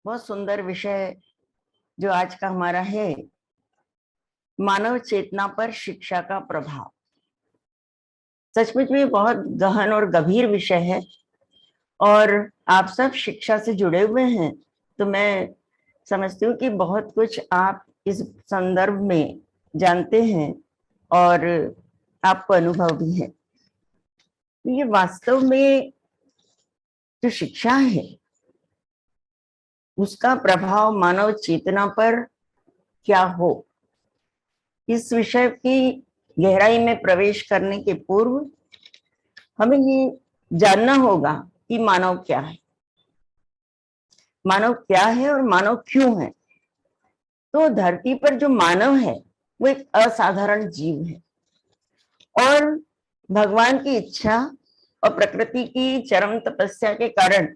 बहुत सुंदर विषय जो आज का हमारा है, मानव चेतना पर शिक्षा का प्रभाव। सचमुच में बहुत गहन और गंभीर विषय है और आप सब शिक्षा से जुड़े हुए हैं, तो मैं समझती हूँ कि बहुत कुछ आप इस संदर्भ में जानते हैं और आपको अनुभव भी है। ये वास्तव में जो शिक्षा है उसका प्रभाव मानव चेतना पर क्या हो, इस विषय की गहराई में प्रवेश करने के पूर्व हमें ये जानना होगा कि मानव क्या है, मानव क्या है और मानव क्यों है। तो धरती पर जो मानव है वो एक असाधारण जीव है और भगवान की इच्छा और प्रकृति की चरम तपस्या के कारण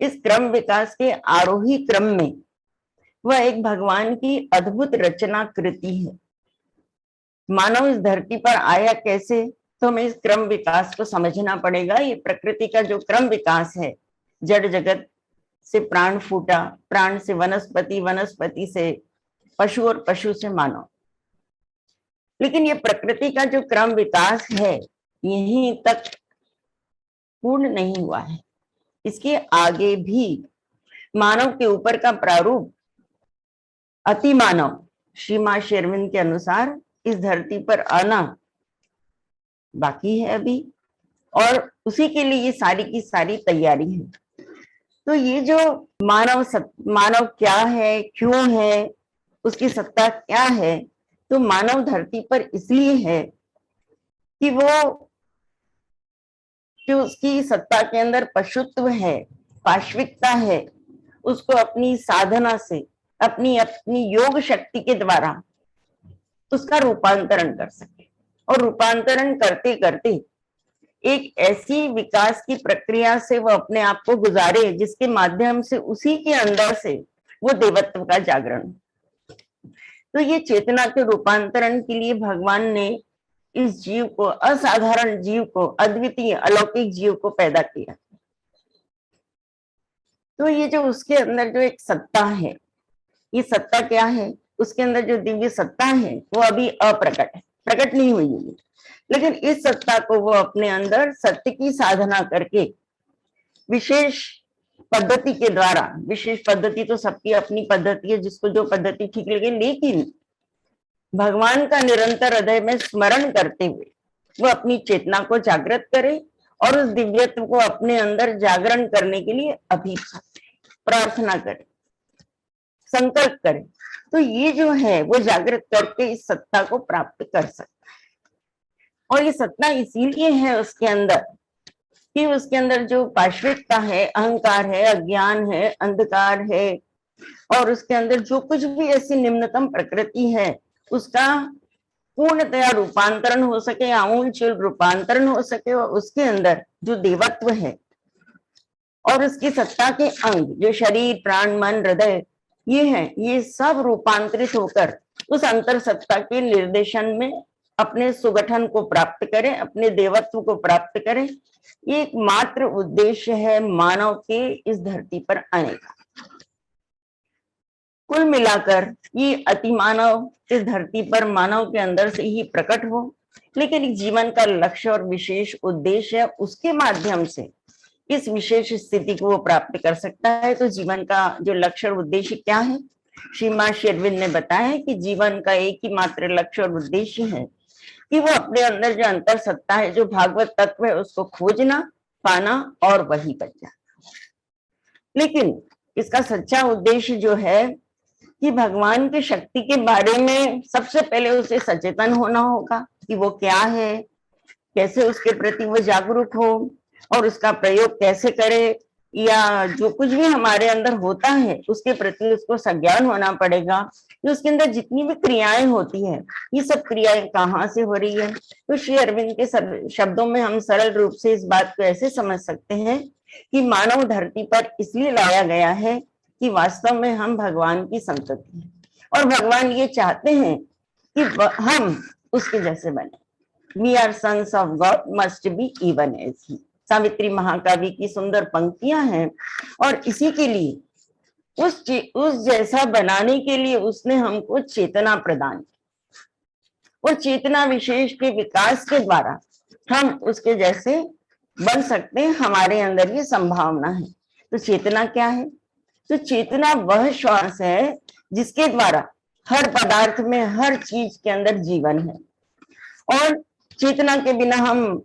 इस क्रम विकास के आरोही क्रम में वह एक भगवान की अद्भुत रचना कृति है। मानव इस धरती पर आया कैसे, तो हमें इस क्रम विकास को समझना पड़ेगा। ये प्रकृति का जो क्रम विकास है, जड़ जगत से प्राण फूटा, प्राण से वनस्पति, वनस्पति से पशु और पशु से मानव। लेकिन ये प्रकृति का जो क्रम विकास है यहीं तक पूर्ण नहीं हुआ है, इसके आगे भी मानव के ऊपर का प्रारूप अति मानव श्री मां शेरविन के अनुसार इस धरती पर आना बाकी है अभी, और उसी के लिए ये सारी की सारी तैयारी है। तो ये जो मानव क्या है, क्यों है, उसकी सत्ता क्या है, तो मानव धरती पर इसलिए है कि वो जो उसकी सत्ता के अंदर पशुत्व है, पाश्विकता है, उसको अपनी साधना से, अपनी योग शक्ति के द्वारा उसका रूपांतरण कर सके और रूपांतरण करते करते एक ऐसी विकास की प्रक्रिया से वो अपने आप को गुजारे जिसके माध्यम से उसी के अंदर से वो देवत्व का जागरण। तो ये चेतना के रूपांतरण के लिए भगवान ने इस जीव को, असाधारण जीव को, अद्वितीय अलौकिक जीव को पैदा किया। तो ये जो उसके अंदर जो एक सत्ता है, ये सत्ता क्या है, उसके अंदर जो दिव्य सत्ता है वो अभी अप्रकट है, प्रकट नहीं हुई है। लेकिन इस सत्ता को वो अपने अंदर सत्य की साधना करके विशेष पद्धति के द्वारा, विशेष पद्धति तो सबकी अपनी पद्धति है, जिसको जो पद्धति ठीक लगे, लेकिन भगवान का निरंतर हृदय में स्मरण करते हुए वो अपनी चेतना को जागृत करे और उस दिव्यत्व को अपने अंदर जागरण करने के लिए अभिप्राय प्रार्थना करे, संकल्प करे। तो ये जो है वो जागृत करके इस सत्ता को प्राप्त कर सकता है। और ये सत्ता इसीलिए है उसके अंदर कि उसके अंदर जो पाश्विकता है, अहंकार है, अज्ञान है, अंधकार है, और उसके अंदर जो कुछ भी ऐसी निम्नतम प्रकृति है उसका पूर्णतया रूपांतरण हो सके, आमूलचूल रूपांतरण हो सके, और उसके अंदर जो देवत्व है और उसकी सत्ता के अंग जो शरीर, प्राण, मन, हृदय ये है, ये सब रूपांतरित होकर उस अंतर सत्ता के निर्देशन में अपने सुगठन को प्राप्त करें, अपने देवत्व को प्राप्त करें। ये एक मात्र उद्देश्य है मानव के इस धरती पर आने का। कुल मिलाकर ये अतिमानव इस धरती पर मानव के अंदर से ही प्रकट हो, लेकिन जीवन का लक्ष्य और विशेष उद्देश्य है, उसके माध्यम से इस विशेष स्थिति को वो प्राप्त कर सकता है। तो जीवन का जो लक्ष्य और उद्देश्य क्या है, श्री मां शेरविन ने बताया है कि जीवन का एक ही मात्र लक्ष्य और उद्देश्य है कि वो अपने अंदर जो अंतर सत्ता है, जो भागवत तत्व है, उसको खोजना, पाना और वही बच जाना। लेकिन इसका सच्चा उद्देश्य जो है कि भगवान की शक्ति के बारे में सबसे पहले उसे सचेतन होना होगा कि वो क्या है, कैसे उसके प्रति वो जागरूक हो और उसका प्रयोग कैसे करे, या जो कुछ भी हमारे अंदर होता है उसके प्रति उसको संज्ञान होना पड़ेगा कि उसके अंदर जितनी भी क्रियाएं होती है ये सब क्रियाएं कहाँ से हो रही है। तो श्री अरविंद के शब्दों में हम सरल रूप से इस बात को ऐसे समझ सकते हैं कि मानव धरती पर इसलिए लाया गया है कि वास्तव में हम भगवान की संतति हैं और भगवान ये चाहते हैं कि हम उसके जैसे बने। We are sons of God must be even as he. Savitri महाकाव्य की सुंदर पंक्तियां हैं और इसी के लिए उस जैसा बनाने के लिए उसने हमको चेतना प्रदान की और चेतना विशेष के विकास के द्वारा हम उसके जैसे बन सकते हैं। हमारे अंदर ये संभावना है। तो चेतना क्या है? तो चेतना वह श्वास है जिसके द्वारा हर पदार्थ में, हर चीज के अंदर जीवन है। और चेतना के बिना हम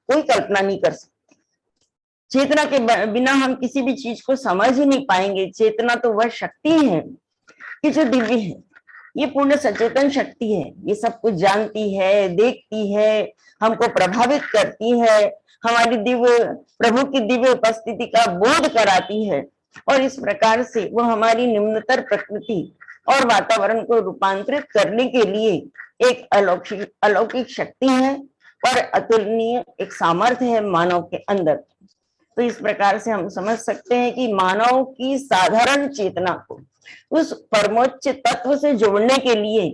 कोई कल्पना नहीं कर सकते। चेतना के बिना हम किसी भी चीज को समझ ही नहीं पाएंगे। चेतना तो वह शक्ति है कि जो दिव्य है, ये पूर्ण सचेतन शक्ति है। ये सब कुछ जानती है, देखती है, हमको प्रभावित करती है, हमारी दिव्य प्रभु की दिव्य उपस्थिति का बोध कराती है। और इस प्रकार से वो हमारी निम्नतर प्रकृति और वातावरण को रूपांतरित करने के लिए एक अलौकिक शक्ति है और अतुलनीय एक सामर्थ्य है मानव के अंदर। तो इस प्रकार से हम समझ सकते हैं कि मानव की साधारण चेतना को उस परमोच्च तत्व से जोड़ने के लिए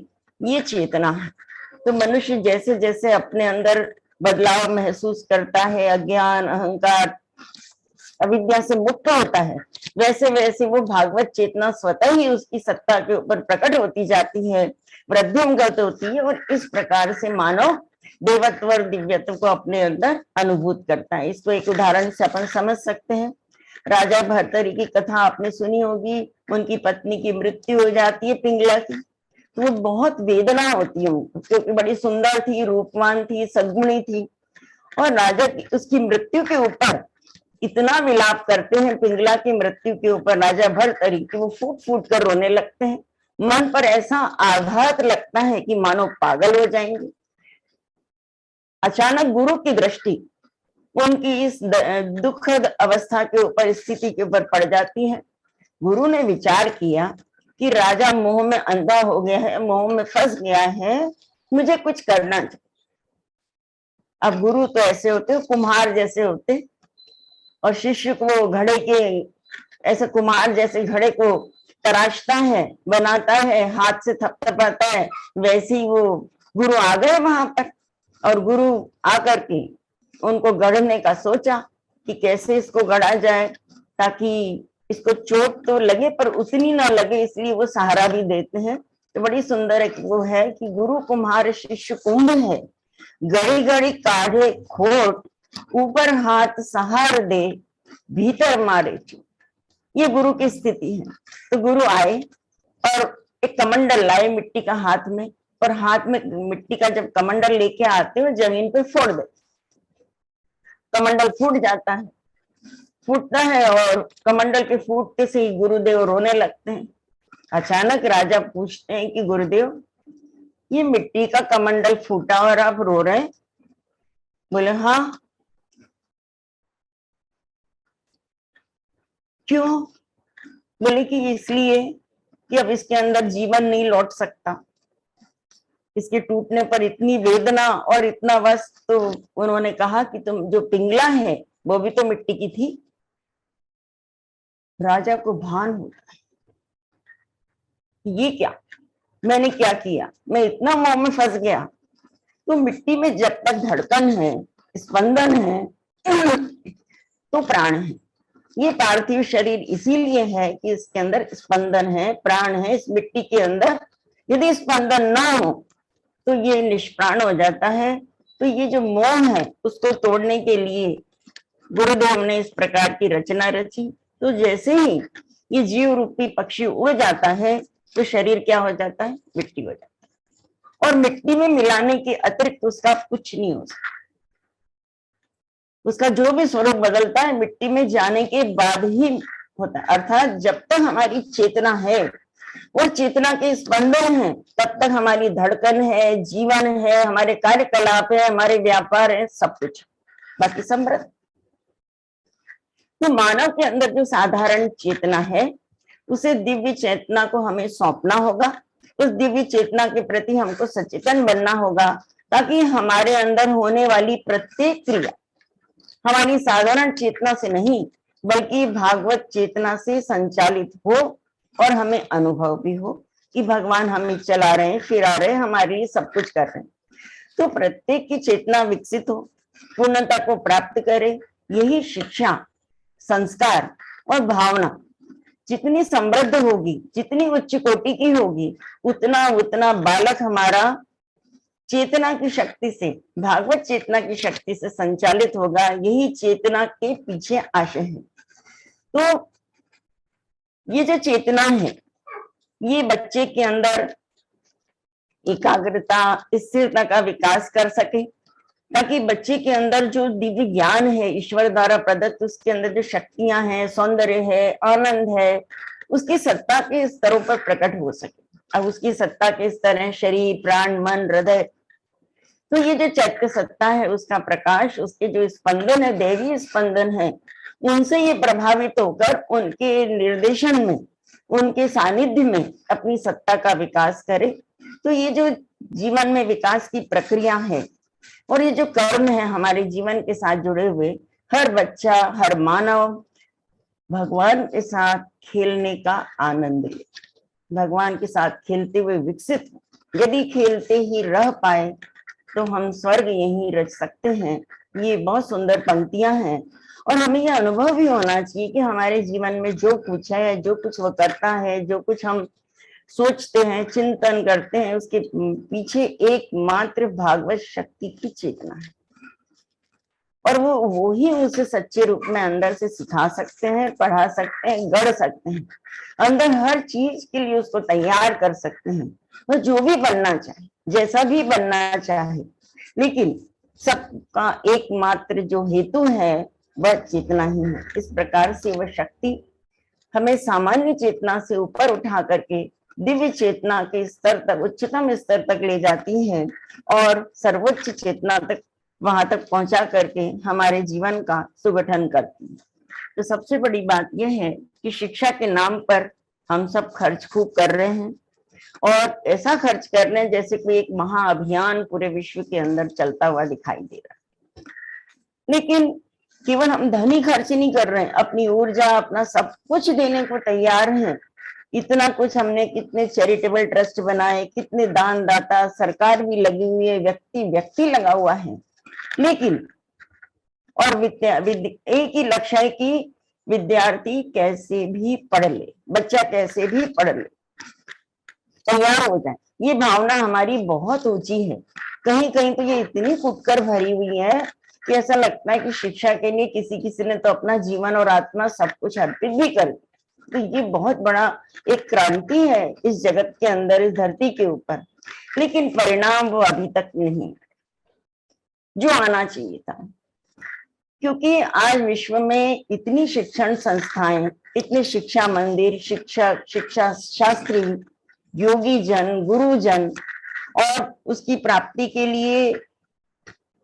ये चेतना है। तो मनुष्य जैसे जैसे अपने अंदर बदलाव महसूस करता है, अज्ञान, अहंकार, अविद्या से मुक्त होता है, वैसे वैसे वो भागवत चेतना स्वतः ही उसकी सत्ता के ऊपर प्रकट होती जाती है, वृद्धिंगत होती है। और इस प्रकार से मानव देवत्व और दिव्यत्व को अपने अंदर अनुभूत करता है। इसको एक उदाहरण से अपन समझ सकते हैं। राजा भर्तरी की कथा आपने सुनी होगी। उनकी पत्नी की मृत्यु हो जाती है पिंगला की, तो वो बहुत वेदना होती है उनको, क्योंकि बड़ी सुंदर थी, रूपवान थी, सद्गुणी थी। और राजा की उसकी मृत्यु के ऊपर इतना विलाप करते हैं, पिंगला की मृत्यु के ऊपर राजा भर्तरी, कि वो फूट फूट कर रोने लगते हैं। मन पर ऐसा आघात लगता है कि मानो पागल हो जाएंगे। अचानक गुरु की दृष्टि उनकी इस दुखद अवस्था के ऊपर, स्थिति के ऊपर पड़ जाती है। गुरु ने विचार किया कि राजा मोह में अंधा हो गया है, मोह में फंस गया है, मुझे कुछ करना चाहिए। अब गुरु तो ऐसे होते, कुम्हार जैसे होते, और शिष्य को घड़े के ऐसे कुम्हार जैसे घड़े को तराशता है, बनाता है, हाथ से थपथपाता है, वैसे ही वो गुरु आ गए वहां पर। और गुरु आकर के उनको गढ़ने का सोचा कि कैसे इसको गढ़ा जाए ताकि इसको चोट तो लगे पर उतनी ना लगे, इसलिए वो सहारा भी देते हैं। तो बड़ी सुंदर एक वो है कि गुरु कुम्हार शिष्य कुंभ है, गड़ी गड़ी काढ़े खोट, ऊपर हाथ सहार दे, भीतर मारे चोट। ये गुरु की स्थिति है। तो गुरु आए और एक कमंडल लाए मिट्टी का हाथ में, और हाथ में मिट्टी का जब कमंडल लेके आते हो जमीन पे फोड़ दे, कमंडल फूट जाता है, फूटता है, और कमंडल के फूटते से ही गुरुदेव रोने लगते हैं। अचानक राजा पूछते हैं कि गुरुदेव, ये मिट्टी का कमंडल फूटा और आप रो रहे हैं? बोले हाँ। क्यों? बोले कि इसलिए कि अब इसके अंदर जीवन नहीं लौट सकता, इसके टूटने पर इतनी वेदना और इतना वस्त। तो उन्होंने कहा कि तुम जो पिंगला है वो भी तो मिट्टी की थी। राजा को भान होता है, ये क्या, मैंने क्या किया, मैं इतना मोह में फंस गया। तो मिट्टी में जब तक धड़कन है, स्पंदन है, तो प्राण है। ये पार्थिव शरीर इसीलिए है कि इसके अंदर स्पंदन है, प्राण है। इस मिट्टी के अंदर यदि स्पंदन ना हो तो ये निष्प्राण हो जाता है। तो ये जो मोह है उसको तोड़ने के लिए गुरुदेव ने इस प्रकार की रचना रची। तो जैसे ही ये जीव रूपी पक्षी उड़ जाता है तो शरीर क्या हो जाता है? मिट्टी हो जाता है। और मिट्टी में मिलाने के अतिरिक्त उसका कुछ नहीं हो सकता। उसका जो भी स्वरूप बदलता है मिट्टी में जाने के बाद ही होता है। अर्थात जब तक हमारी चेतना है और चेतना के स्पंदन है, तब तक हमारी धड़कन है, जीवन है, हमारे कार्यकलाप है, हमारे व्यापार है, सब कुछ, बाकी समृद्ध। तो मानव के अंदर जो साधारण चेतना है उसे दिव्य चेतना को हमें सौंपना होगा। उस दिव्य चेतना के प्रति हमको सचेतन बनना होगा, ताकि हमारे अंदर होने वाली प्रत्येक क्रिया हमारी साधारण चेतना से नहीं बल्कि भागवत चेतना से संचालित हो, और हमें अनुभव भी हो कि भगवान हमें चला रहे हैं, फिरा रहे हैं, हमारे लिए सब कुछ कर रहे हैं। तो प्रत्येक की चेतना विकसित हो, पूर्णता को प्राप्त करे। यही शिक्षा, संस्कार और भावना जितनी समृद्ध होगी, जितनी उच्च कोटि की होगी, उतना उतना बालक हमारा चेतना की शक्ति से, भागवत चेतना की शक्ति से संचालित होगा। यही चेतना के पीछे आशय है। तो ये जो चेतना है, ये बच्चे के अंदर एकाग्रता, स्थिरता का विकास कर सके, ताकि बच्चे के अंदर जो दिव्य ज्ञान है ईश्वर द्वारा प्रदत्त, उसके अंदर जो शक्तियां हैं, सौंदर्य है, आनंद है, उसकी सत्ता के स्तरों पर प्रकट हो सके। अब उसकी सत्ता के स्तर हैं शरीर, प्राण, मन, हृदय। तो ये जो चैत्य सत्ता है, उसका प्रकाश, उसके जो स्पंदन है, दैवीय स्पंदन है, उनसे ये प्रभावित होकर उनके निर्देशन में, उनके सानिध्य में अपनी सत्ता का विकास करे। तो ये जो जीवन में विकास की प्रक्रिया है और ये जो कर्म है हमारे जीवन के साथ जुड़े हुए, हर बच्चा, हर मानव भगवान के साथ खेलने का आनंद ले, भगवान के साथ खेलते हुए विकसित हो। यदि खेलते ही रह पाए तो हम स्वर्ग यहीं रच सकते हैं। ये बहुत सुंदर पंक्तियां हैं और हमें यह अनुभव भी होना चाहिए कि हमारे जीवन में जो कुछ है, जो कुछ वो करता है, जो कुछ हम सोचते हैं, चिंतन करते हैं, उसके पीछे एकमात्र भागवत शक्ति की चेतना है और वो ही उसे सच्चे रूप में अंदर से सिखा सकते हैं, पढ़ा सकते हैं, गढ़ सकते हैं, अंदर हर चीज के लिए उसको तैयार कर सकते हैं। वो जो भी बनना चाहे, जैसा भी बनना चाहे, लेकिन सबका एकमात्र जो हेतु है वह चेतना ही है। इस प्रकार से वह शक्ति हमें सामान्य चेतना से ऊपर उठा करके दिव्य चेतना के स्तर तक, उच्चतम स्तर तक ले जाती है और सर्वोच्च चेतना तक, वहां तक पहुंचा करके हमारे जीवन का सुगठन करती है। तो सबसे बड़ी बात यह है कि शिक्षा के नाम पर हम सब खर्च खूब कर रहे हैं और ऐसा खर्च कर रहे हैं जैसे कोई एक महाअभियान पूरे विश्व के अंदर चलता हुआ दिखाई दे रहा है। लेकिन केवल हम धन ही खर्च नहीं कर रहे हैं, अपनी ऊर्जा, अपना सब कुछ देने को तैयार हैं। इतना कुछ हमने, कितने चैरिटेबल ट्रस्ट बनाए, कितने दान दाता, सरकार भी लगी हुई है, व्यक्ति लगा हुआ है। लेकिन और एक ही लक्ष्य है कि विद्यार्थी कैसे भी पढ़ ले, बच्चा कैसे भी पढ़ ले, तैयार हो जाए। ये भावना हमारी बहुत ऊंची है। कहीं कहीं तो ये इतनी फुटकर भरी हुई है कि ऐसा लगता है कि शिक्षा के लिए किसी ने तो अपना जीवन और आत्मा सब कुछ अर्पित भी कर दिया। तो ये बहुत बड़ा एक क्रांति है इस जगत के अंदर, इस धरती के ऊपर, लेकिन परिणाम वो अभी तक नहीं जो आना चाहिए था। क्योंकि आज विश्व में इतनी शिक्षण संस्थाएं, इतने शिक्षा मंदिर, शिक्षक, शिक्षा शास्त्री, योगी जन, गुरुजन, और उसकी प्राप्ति के लिए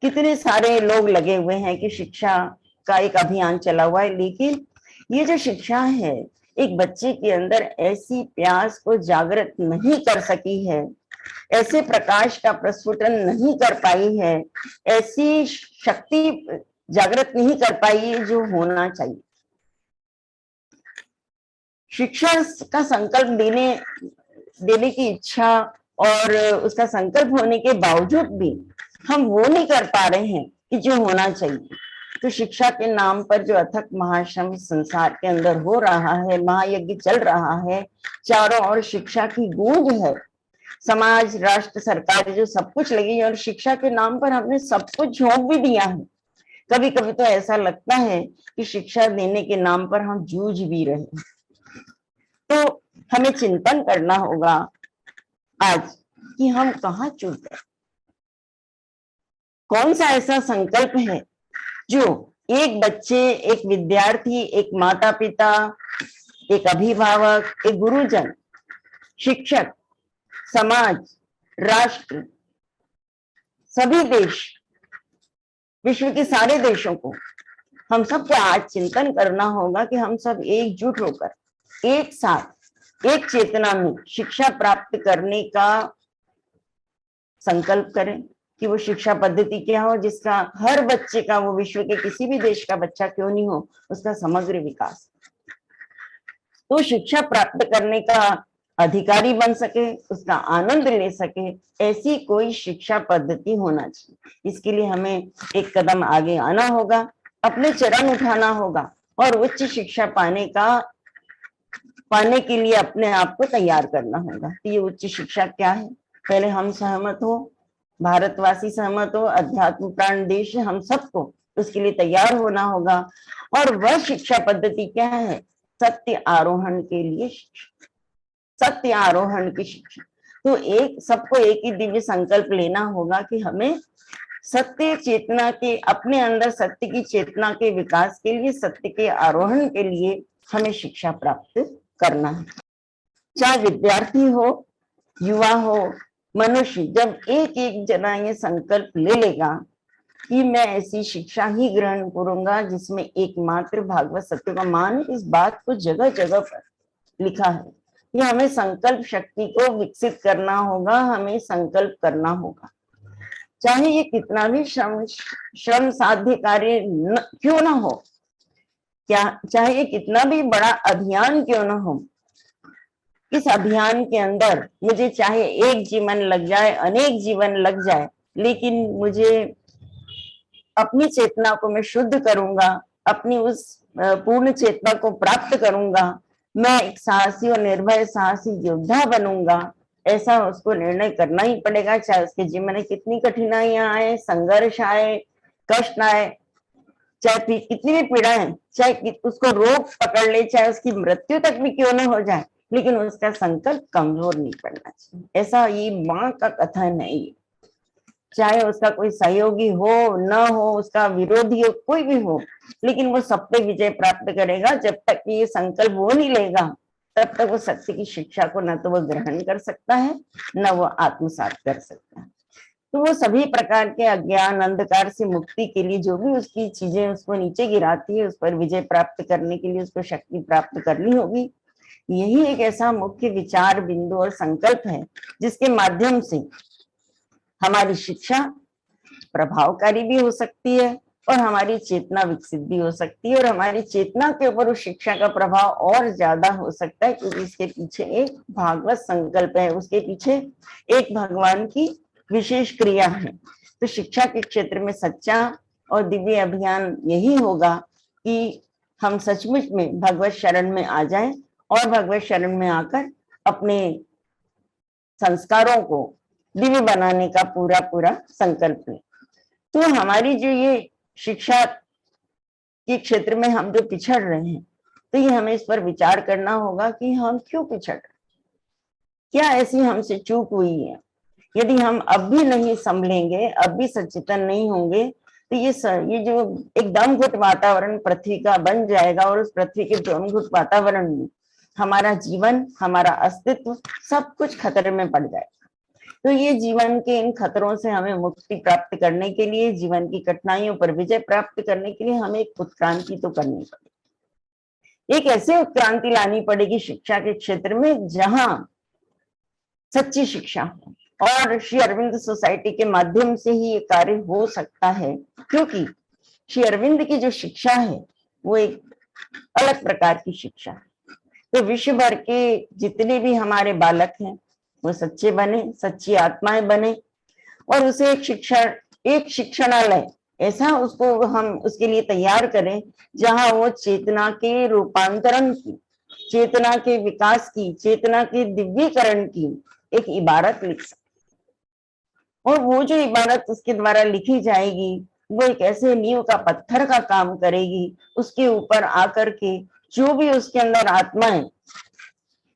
कितने सारे लोग लगे हुए हैं कि शिक्षा का एक अभियान चला हुआ है। लेकिन ये जो शिक्षा है एक बच्चे के अंदर ऐसी प्यास को जागृत नहीं कर सकी है, ऐसे प्रकाश का प्रस्फुटन नहीं कर पाई है, ऐसी शक्ति जागृत नहीं कर पाई है जो होना चाहिए। शिक्षा का संकल्प देने की इच्छा और उसका संकल्प होने के बावजूद भी हम वो नहीं कर पा रहे हैं कि जो होना चाहिए। तो शिक्षा के नाम पर जो अथक महाश्रम संसार के अंदर हो रहा है, महायज्ञ चल रहा है, चारों ओर शिक्षा की गूंज है, समाज, राष्ट्र, सरकार जो सब कुछ लगी है और शिक्षा के नाम पर हमने सब कुछ झोंक भी दिया है। कभी कभी तो ऐसा लगता है कि शिक्षा देने के नाम पर हम जूझ भी रहे हैं। तो हमें चिंतन करना होगा आज कि हम कहाँ चूक गए, कौन सा ऐसा संकल्प है जो एक बच्चे, एक विद्यार्थी, एक माता पिता, एक अभिभावक, एक गुरुजन, शिक्षक, समाज, राष्ट्र, सभी देश, विश्व के सारे देशों को, हम सबको आज चिंतन करना होगा कि हम सब एकजुट होकर एक साथ एक चेतना में शिक्षा प्राप्त करने का संकल्प करें कि वो शिक्षा पद्धति क्या हो जिसका हर बच्चे का, वो विश्व के किसी भी देश का बच्चा क्यों नहीं हो, उसका समग्र विकास, तो शिक्षा प्राप्त करने का अधिकारी बन सके, उसका आनंद ले सके, ऐसी कोई शिक्षा पद्धति होना चाहिए। इसके लिए हमें एक कदम आगे आना होगा, अपने चरण उठाना होगा और उच्च शिक्षा पाने का पाने के लिए अपने आप को तैयार करना होगा। तो ये उच्च शिक्षा क्या है? पहले हम सहमत हो, भारतवासी सहमत हो, अध्यात्म प्राण देश है, हम सबको उसके लिए तैयार होना होगा। और वह शिक्षा पद्धति क्या है? सत्य आरोहण के लिए शिक्षा, सत्य आरोहण की शिक्षा। तो एक सबको एक ही दिव्य संकल्प लेना होगा कि हमें सत्य चेतना के, अपने अंदर सत्य की चेतना के विकास के लिए, सत्य के आरोहण के लिए हमें शिक्षा प्राप्त करना है। चाहे विद्यार्थी हो, युवा हो, मनुष्य, जब एक एक जना ये संकल्प ले लेगा कि मैं ऐसी शिक्षा ही ग्रहण करूंगा जिसमें एकमात्र भागवत सत्य का मान, इस बात को जगह जगह पर लिखा है कि हमें संकल्प शक्ति को विकसित करना होगा, हमें संकल्प करना होगा। चाहे ये कितना भी श्रम साध्य कार्य क्यों ना हो, क्या चाहे ये कितना भी बड़ा अभियान क्यों ना हो, इस अभियान के अंदर मुझे चाहे एक जीवन लग जाए, अनेक जीवन लग जाए, लेकिन मुझे अपनी चेतना को मैं शुद्ध करूंगा, अपनी उस पूर्ण चेतना को प्राप्त करूंगा, मैं एक साहसी और निर्भय साहसी योद्धा बनूंगा, ऐसा उसको निर्णय करना ही पड़ेगा। चाहे उसके जीवन में कितनी कठिनाइयां आए, संघर्ष आए, कष्ट आए, चाहे कितनी भी पीड़ाएं, चाहे उसको रोग पकड़ ले, चाहे उसकी मृत्यु तक भी क्यों न हो जाए, लेकिन उसका संकल्प कमजोर नहीं पड़ना चाहिए। ऐसा ये माँ का कथन है। चाहे उसका कोई सहयोगी हो न हो, उसका विरोधी हो, कोई भी हो, लेकिन वो सब पे विजय प्राप्त करेगा। जब तक ये संकल्प वो नहीं लेगा, तब तक वो सत्य की शिक्षा को न तो वो ग्रहण कर सकता है, न वो आत्मसात कर सकता है। तो वो सभी प्रकार के अज्ञान अंधकार से मुक्ति के लिए जो भी उसकी चीजें उसको नीचे गिराती है, उस पर विजय प्राप्त करने के लिए उसको शक्ति प्राप्त करनी होगी। यही एक ऐसा मुख्य विचार बिंदु और संकल्प है जिसके माध्यम से हमारी शिक्षा प्रभावकारी भी हो सकती है और हमारी चेतना विकसित भी हो सकती है, और हमारी चेतना के ऊपर उस शिक्षा का प्रभाव और ज्यादा हो सकता है, क्योंकि इसके पीछे एक भागवत संकल्प है, उसके पीछे एक भगवान की विशेष क्रिया है। तो शिक्षा के क्षेत्र में सच्चा और दिव्य अभियान यही होगा कि हम सचमुच में भगवत शरण में आ जाएं और भगवत शरण में आकर अपने संस्कारों को दिव्य बनाने का पूरा पूरा संकल्प लें। तो हमारी जो ये शिक्षा के क्षेत्र में हम जो पिछड़ रहे हैं, तो ये हमें इस पर विचार करना होगा कि हम क्यों पिछड़ रहे, क्या ऐसी हमसे चूक हुई है। यदि हम अब भी नहीं संभलेंगे, अब भी सचेतन नहीं होंगे, तो ये जो एक दमघुट वातावरण पृथ्वी का बन जाएगा, और उस पृथ्वी के दमघुट वातावरण में हमारा जीवन, हमारा अस्तित्व, सब कुछ खतरे में पड़ जाएगा। तो ये जीवन के इन खतरों से हमें मुक्ति प्राप्त करने के लिए, जीवन की कठिनाइयों पर विजय प्राप्त करने के लिए हमें एक उत्क्रांति तो करनी पड़ेगी। एक ऐसे उत्क्रांति लानी पड़ेगी शिक्षा के क्षेत्र में जहां सच्ची शिक्षा हो, और श्री अरविंद सोसाइटी के माध्यम से ही ये कार्य हो सकता है, क्योंकि श्री अरविंद की जो शिक्षा है वो एक अलग प्रकार की शिक्षा है। तो विश्व भर के जितने भी हमारे बालक हैं वो सच्चे बने, सच्ची आत्माएं बने, और उसे एक शिक्षणालय ऐसा उसको हम उसके लिए तैयार करें जहां वो चेतना के रूपांतरण की, चेतना के विकास की, चेतना के दिव्यीकरण की एक इबारत लिख सके। और वो जो इबारत उसके द्वारा लिखी जाएगी वो एक ऐसे नींव का पत्थर का काम करेगी, उसके ऊपर आकर के जो भी उसके अंदर आत्माएं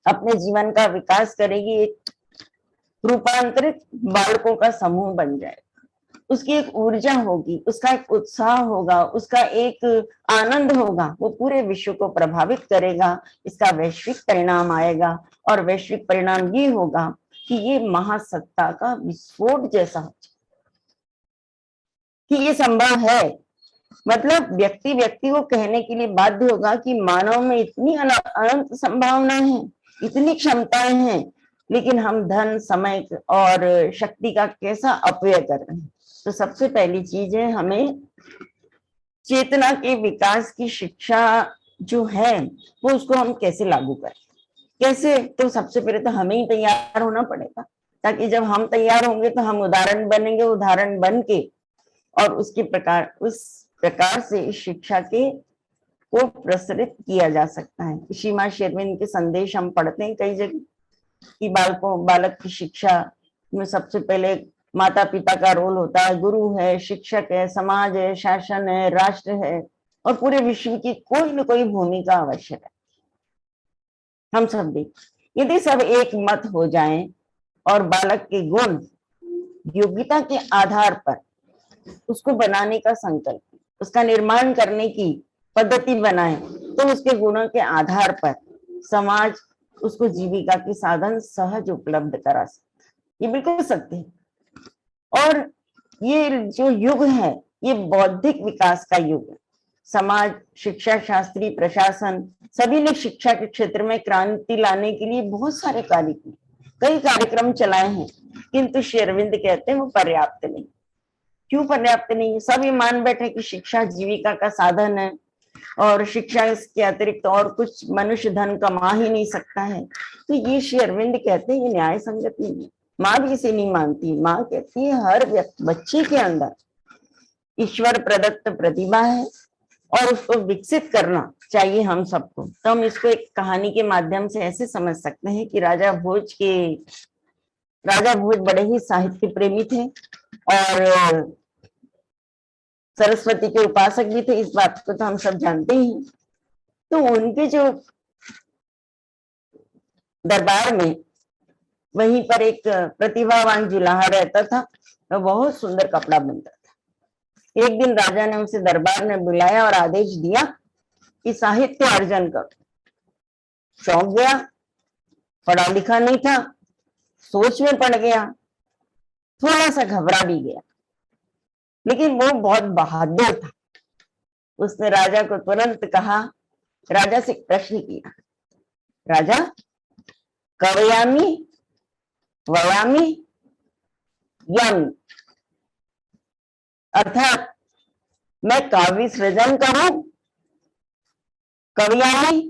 अपने जीवन का विकास करेगी, एक रूपांतरित बालकों का समूह बन जाएगा। उसकी एक ऊर्जा होगी, उसका एक उत्साह होगा, उसका एक आनंद होगा, वो पूरे विश्व को प्रभावित करेगा। इसका वैश्विक परिणाम आएगा, और वैश्विक परिणाम ये होगा कि ये महासत्ता का विस्फोट जैसा हो कि ये संभव है। मतलब व्यक्ति व्यक्ति को कहने के लिए बाध्य होगा कि मानव में इतनी अनंत संभावनाएं हैं, इतनी क्षमताएं हैं, लेकिन हम धन, समय और शक्ति का कैसा अपव्यय कर रहे हैं। तो सबसे पहली चीज है, हमें चेतना के विकास की शिक्षा जो है वो उसको हम कैसे लागू करें, कैसे। तो सबसे पहले तो हमें ही तैयार होना पड़ेगा, ताकि जब हम तैयार होंगे तो हम उदाहरण बनेंगे, उदाहरण बन के और उस प्रकार से इस शिक्षा के को प्रसारित किया जा सकता है। श्रीमान शेरविन के संदेश हम पढ़ते हैं कई जगह कि बालक की शिक्षा में सबसे पहले माता पिता का रोल होता है, गुरु है, शिक्षक है, समाज है, शासन है, राष्ट्र है और पूरे विश्व की कोई न कोई भूमिका आवश्यक है। हम सब देख, यदि सब एक मत हो जाएं और बालक के गुण योग्यता के आधार पर उसको बनाने का संकल्प, उसका निर्माण करने की पद्धति बनाए, तो उसके गुणों के आधार पर समाज उसको जीविका के साधन सहज उपलब्ध करा सकता है। ये बिल्कुल सत्य है। और ये जो युग है ये बौद्धिक विकास का युग है। समाज, शिक्षा शास्त्री, प्रशासन सभी ने शिक्षा के क्षेत्र में क्रांति लाने के लिए बहुत सारे कार्य किए, कई कार्यक्रम चलाए हैं, किंतु श्री अरविंद कहते हैं वो पर्याप्त नहीं। क्यों पर्याप्त नहीं? सब ये मान बैठे कि शिक्षा जीविका का साधन है और शिक्षा इसके अतिरिक्त और कुछ मनुष्य धन कमा ही नहीं सकता है। तो ये श्री अरविंद कहते हैं ये न्याय संगत नहीं है। माँ भी इसे नहीं मानती। माँ कहती है हर बच्चे के अंदर ईश्वर प्रदत्त प्रतिभा है और उसको विकसित करना चाहिए हम सबको। तो हम इसको एक कहानी के माध्यम से ऐसे समझ सकते हैं कि राजा भोज बड़े ही साहित्य प्रेमी थे और सरस्वती के उपासक भी थे, इस बात को तो हम सब जानते ही हैं। तो उनके जो दरबार में वहीं पर एक प्रतिभावान जुलाहा रहता था, वो बहुत सुंदर कपड़ा बनता था। एक दिन राजा ने उसे दरबार में बुलाया और आदेश दिया कि साहित्य अर्जन कर। शौक गया, पढ़ा लिखा नहीं था, सोच में पड़ गया, थोड़ा सा घबरा भी गया, लेकिन वो बहुत बहादुर था। उसने राजा को तुरंत कहा, राजा से प्रश्न किया, राजा कवयामी वयामी यामी, अर्थात मैं काव्य सृजन करूं, कवयामी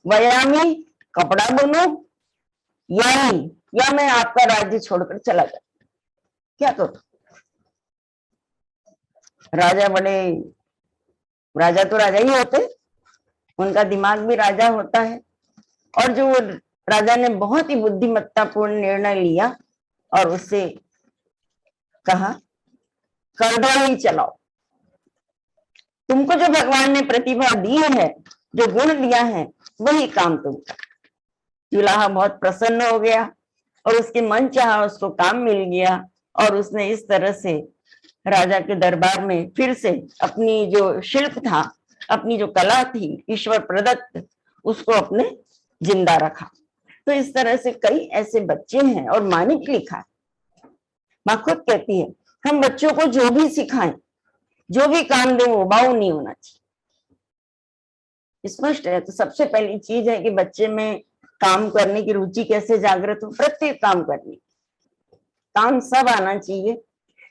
वयामी कपड़ा बुनूं, या मैं आपका राज्य छोड़कर चला जाऊं, क्या करूं? राजा तो राजा ही होते, उनका दिमाग भी राजा होता है। और जो राजा ने बहुत ही बुद्धिमत्तापूर्ण निर्णय लिया और उससे कहा, करदो ही चलाओ, तुमको जो भगवान ने प्रतिभा दी है, जो गुण दिया है, वही काम तुम कर। जुलाहा बहुत प्रसन्न हो गया और उसके मन चाहा उसको काम मिल गया और उसने इस तरह से राजा के दरबार में फिर से अपनी जो शिल्प था, अपनी जो कला थी ईश्वर प्रदत्त, उसको अपने जिंदा रखा। तो इस तरह से कई ऐसे बच्चे हैं। और मानिक लिखा है, माँ खुद कहती है हम बच्चों को जो भी सिखाएं, जो भी काम दें, वो उबाऊ नहीं होना चाहिए। स्पष्ट है। तो सबसे पहली चीज है कि बच्चे में काम करने की रुचि कैसे जागृत हो। प्रत्येक काम करने, काम सब आना चाहिए,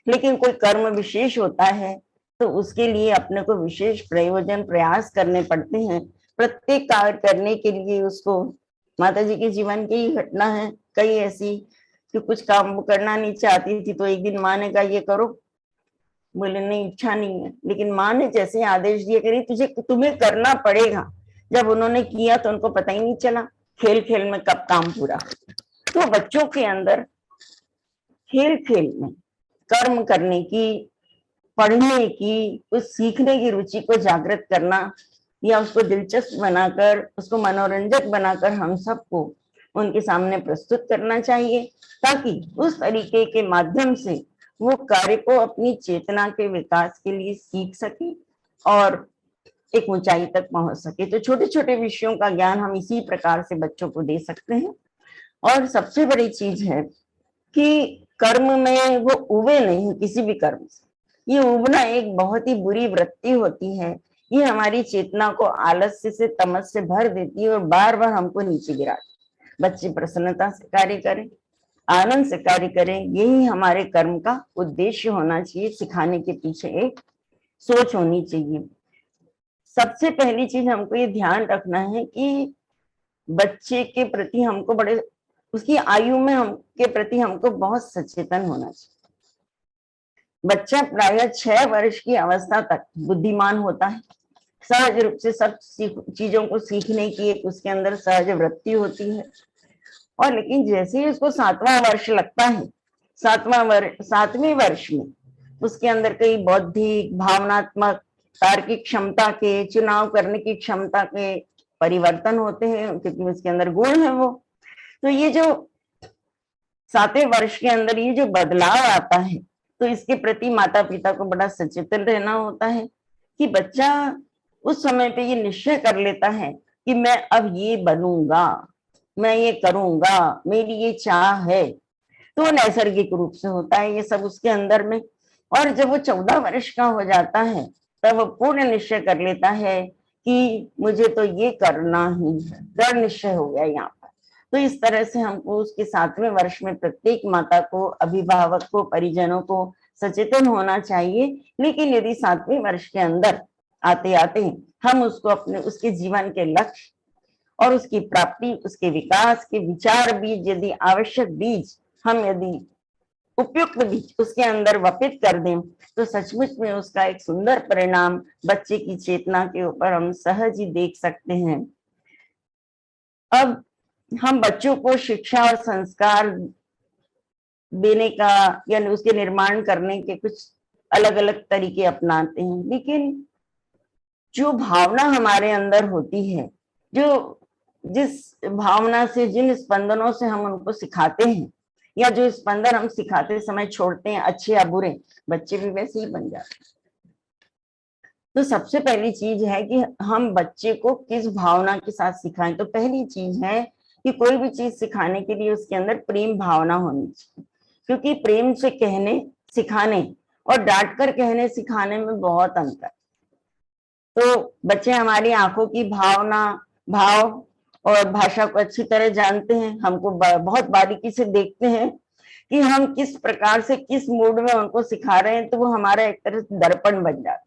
लेकिन कोई कर्म विशेष होता है तो उसके लिए अपने को विशेष प्रयोजन प्रयास करने पड़ते हैं। प्रत्येक कार्य करने के लिए उसको, माता जी के जीवन की ही घटना है कई ऐसी कि कुछ काम वो करना नहीं चाहती थी, तो एक दिन माँ ने कहा ये करो, बोले नहीं इच्छा नहीं है, लेकिन माँ ने जैसे आदेश दिया करी तुम्हें करना पड़ेगा। जब उन्होंने किया तो उनको पता ही नहीं चला, खेल खेल में कब काम पूरा। तो बच्चों के अंदर खेल खेल में कर्म करने की, पढ़ने की, कुछ सीखने की रुचि को जागृत करना या उसको दिलचस्प बनाकर, उसको मनोरंजक बनाकर हम सबको उनके सामने प्रस्तुत करना चाहिए, ताकि उस तरीके के माध्यम से वो कार्य को अपनी चेतना के विकास के लिए सीख सके और एक ऊंचाई तक पहुंच सके। तो छोटे छोटे विषयों का ज्ञान हम इसी प्रकार से बच्चों को दे सकते हैं। और सबसे बड़ी चीज है कि कर्म में वो उबे नहीं किसी भी कर्म से। ये उबना एक बहुत ही बुरी वृत्ति होती है। ये हमारी चेतना को आलस्य से, तमस से भर देती है और बार बार हमको नीचे गिराती। बच्चे प्रसन्नता से कार्य करें, आनंद से कार्य करें, यही हमारे कर्म का उद्देश्य होना चाहिए। सिखाने के पीछे एक सोच होनी चाहिए। सबसे पहली चीज हमको ये ध्यान रखना है कि बच्चे के प्रति हमको बड़े, उसकी आयु में हम के प्रति हमको बहुत सचेतन होना चाहिए। बच्चा प्रायः 6 वर्ष की अवस्था तक बुद्धिमान होता है, सहज रूप से सब चीजों को सीखने की एक उसके अंदर सहज वृत्ति होती है। और लेकिन जैसे ही उसको 7वां वर्ष लगता है, 7वें वर्ष में उसके अंदर कई बौद्धिक, भावनात्मक, तार्किक क्षमता के, चुनाव करने की क्षमता के परिवर्तन होते हैं, क्योंकि उसके अंदर गुण है वो। तो ये जो 7वें वर्ष के अंदर ये जो बदलाव आता है, तो इसके प्रति माता पिता को बड़ा सचेतन रहना होता है कि बच्चा उस समय पे ये निश्चय कर लेता है कि मैं अब ये बनूंगा, मैं ये करूंगा, मेरी ये चाह है। तो नैसर्गिक रूप से होता है ये सब उसके अंदर में। और जब वो 14 वर्ष का हो जाता है, तब वो पूर्ण निश्चय कर लेता है कि मुझे तो ये करना ही है, दृढ़ निश्चय हो गया यहाँ पर। तो इस तरह से हमको उसके 7वें वर्ष में प्रत्येक माता को, अभिभावक को, परिजनों को सचेतन होना चाहिए। लेकिन यदि 7वें वर्ष के अंदर आते आते हम उसको अपने उसके जीवन के लक्ष्य और उसकी प्राप्ति, उसके विकास के विचार बीज, यदि आवश्यक बीज हम यदि उपयुक्त बीज उसके अंदर वपित कर दें, तो सचमुच में उसका एक सुंदर परिणाम बच्चे की चेतना के ऊपर हम सहज ही देख सकते हैं। अब हम बच्चों को शिक्षा और संस्कार देने का यानी उसके निर्माण करने के कुछ अलग अलग तरीके अपनाते हैं, लेकिन जो भावना हमारे अंदर होती है, जो जिस भावना से, जिन स्पंदनों से हम उनको सिखाते हैं, या जो स्पंदन हम सिखाते समय छोड़ते हैं, अच्छे या बुरे, बच्चे भी वैसे ही बन जाते हैं। तो सबसे पहली चीज है कि हम बच्चे को किस भावना के साथ सिखाएं। तो पहली चीज है कि कोई भी चीज सिखाने के लिए उसके अंदर प्रेम भावना होनी चाहिए, क्योंकि प्रेम से कहने सिखाने और डांट कर कहने सिखाने में बहुत अंतर। तो बच्चे हमारी आंखों की भावना, भाव और भाषा को अच्छी तरह जानते हैं, हमको बहुत बारीकी से देखते हैं कि हम किस प्रकार से, किस मूड में उनको सिखा रहे हैं। तो वो हमारा एक तरह से दर्पण बन जाता है।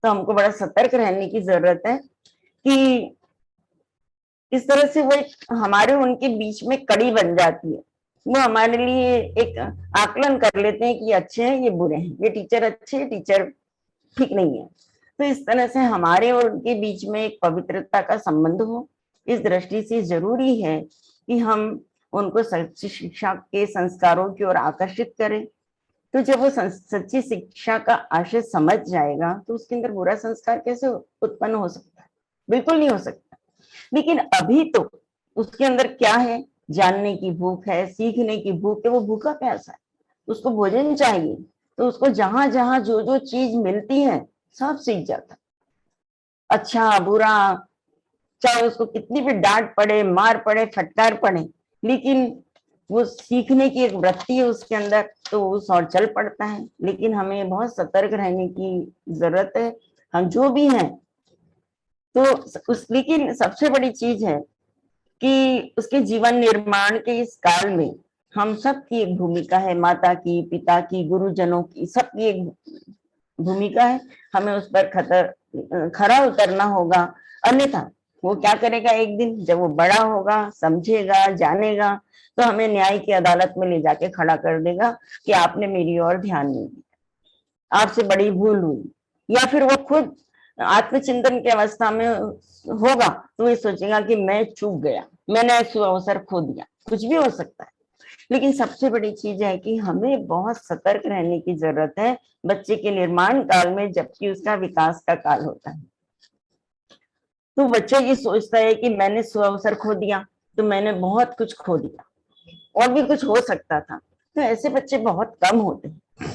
तो हमको बड़ा सतर्क रहने की जरूरत है कि इस तरह से वो हमारे उनके बीच में कड़ी बन जाती है। वो हमारे लिए एक आकलन कर लेते हैं कि अच्छे हैं, ये बुरे हैं, ये टीचर अच्छे हैं, टीचर ठीक नहीं है। तो इस तरह से हमारे और उनके बीच में एक पवित्रता का संबंध हो। इस दृष्टि से जरूरी है कि हम उनको सच्ची शिक्षा के संस्कारों की ओर आकर्षित करें। तो जब वो सच्ची शिक्षा का आशय समझ जाएगा, तो उसके अंदर बुरा संस्कार कैसे उत्पन्न हो सकता है? बिल्कुल नहीं हो सकता। लेकिन अभी तो उसके अंदर क्या है? जानने की भूख है, सीखने की भूख है, वो भूखा प्यासा है, उसको भोजन चाहिए। तो उसको जहां जहां जो जो चीज मिलती है सब सीख जाता, अच्छा बुरा, चाहे उसको कितनी भी डांट पड़े, मार पड़े, फटकार पड़े, लेकिन वो सीखने की एक वृत्ति है उसके अंदर, तो उस और चल पड़ता है। लेकिन हमें बहुत सतर्क रहने की जरूरत है, हम जो भी हैं। तो लेकिन सबसे बड़ी चीज है कि उसके जीवन निर्माण के इस काल में हम सबकी एक भूमिका है, माता की, पिता की, गुरुजनों की, सबकी एक भूमिका है। हमें उस पर खरा उतरना होगा। अन्यथा वो क्या करेगा, एक दिन जब वो बड़ा होगा, समझेगा, जानेगा, तो हमें न्याय की अदालत में ले जाके खड़ा कर देगा कि आपने मेरी ओर ध्यान नहीं दिया, आपसे बड़ी भूल हुई। या फिर वो खुद आत्मचिंतन की अवस्था में होगा, तो ये सोचेगा कि मैं चूक गया, मैंने अवसर खो दिया। कुछ भी हो सकता है। लेकिन सबसे बड़ी चीज है कि हमें बहुत सतर्क रहने की जरूरत है बच्चे के निर्माण काल में, जबकि उसका विकास का काल होता है। तो बच्चा ये सोचता है कि मैंने अवसर खो दिया, तो मैंने बहुत कुछ खो दिया, और भी कुछ हो सकता था। तो ऐसे बच्चे बहुत कम होते हैं।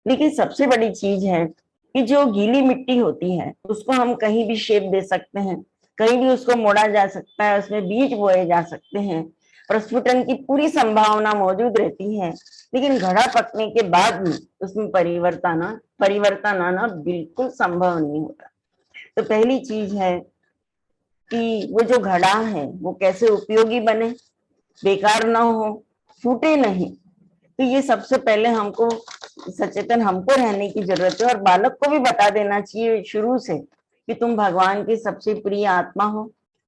लेकिन सबसे बड़ी चीज है कि जो गीली मिट्टी होती है उसको हम कहीं भी शेप दे सकते हैं, कहीं भी उसको मोड़ा जा सकता है, उसमें बीज बोए जा सकते हैं, प्रस्फुटन की पूरी संभावना मौजूद रहती है। लेकिन घड़ा पकने के बाद भी उसमें परिवर्तन आना बिल्कुल संभव नहीं होता। तो पहली चीज है कि वो जो घड़ा है वो कैसे उपयोगी बने, बेकार ना हो, फूटे नहीं। तो ये सबसे पहले हमको सचेतन हमको रहने की जरूरत है। और बालक को भी बता देना चाहिए शुरू से कि तुम भगवान की सबसे प्रिय आत्मा हो,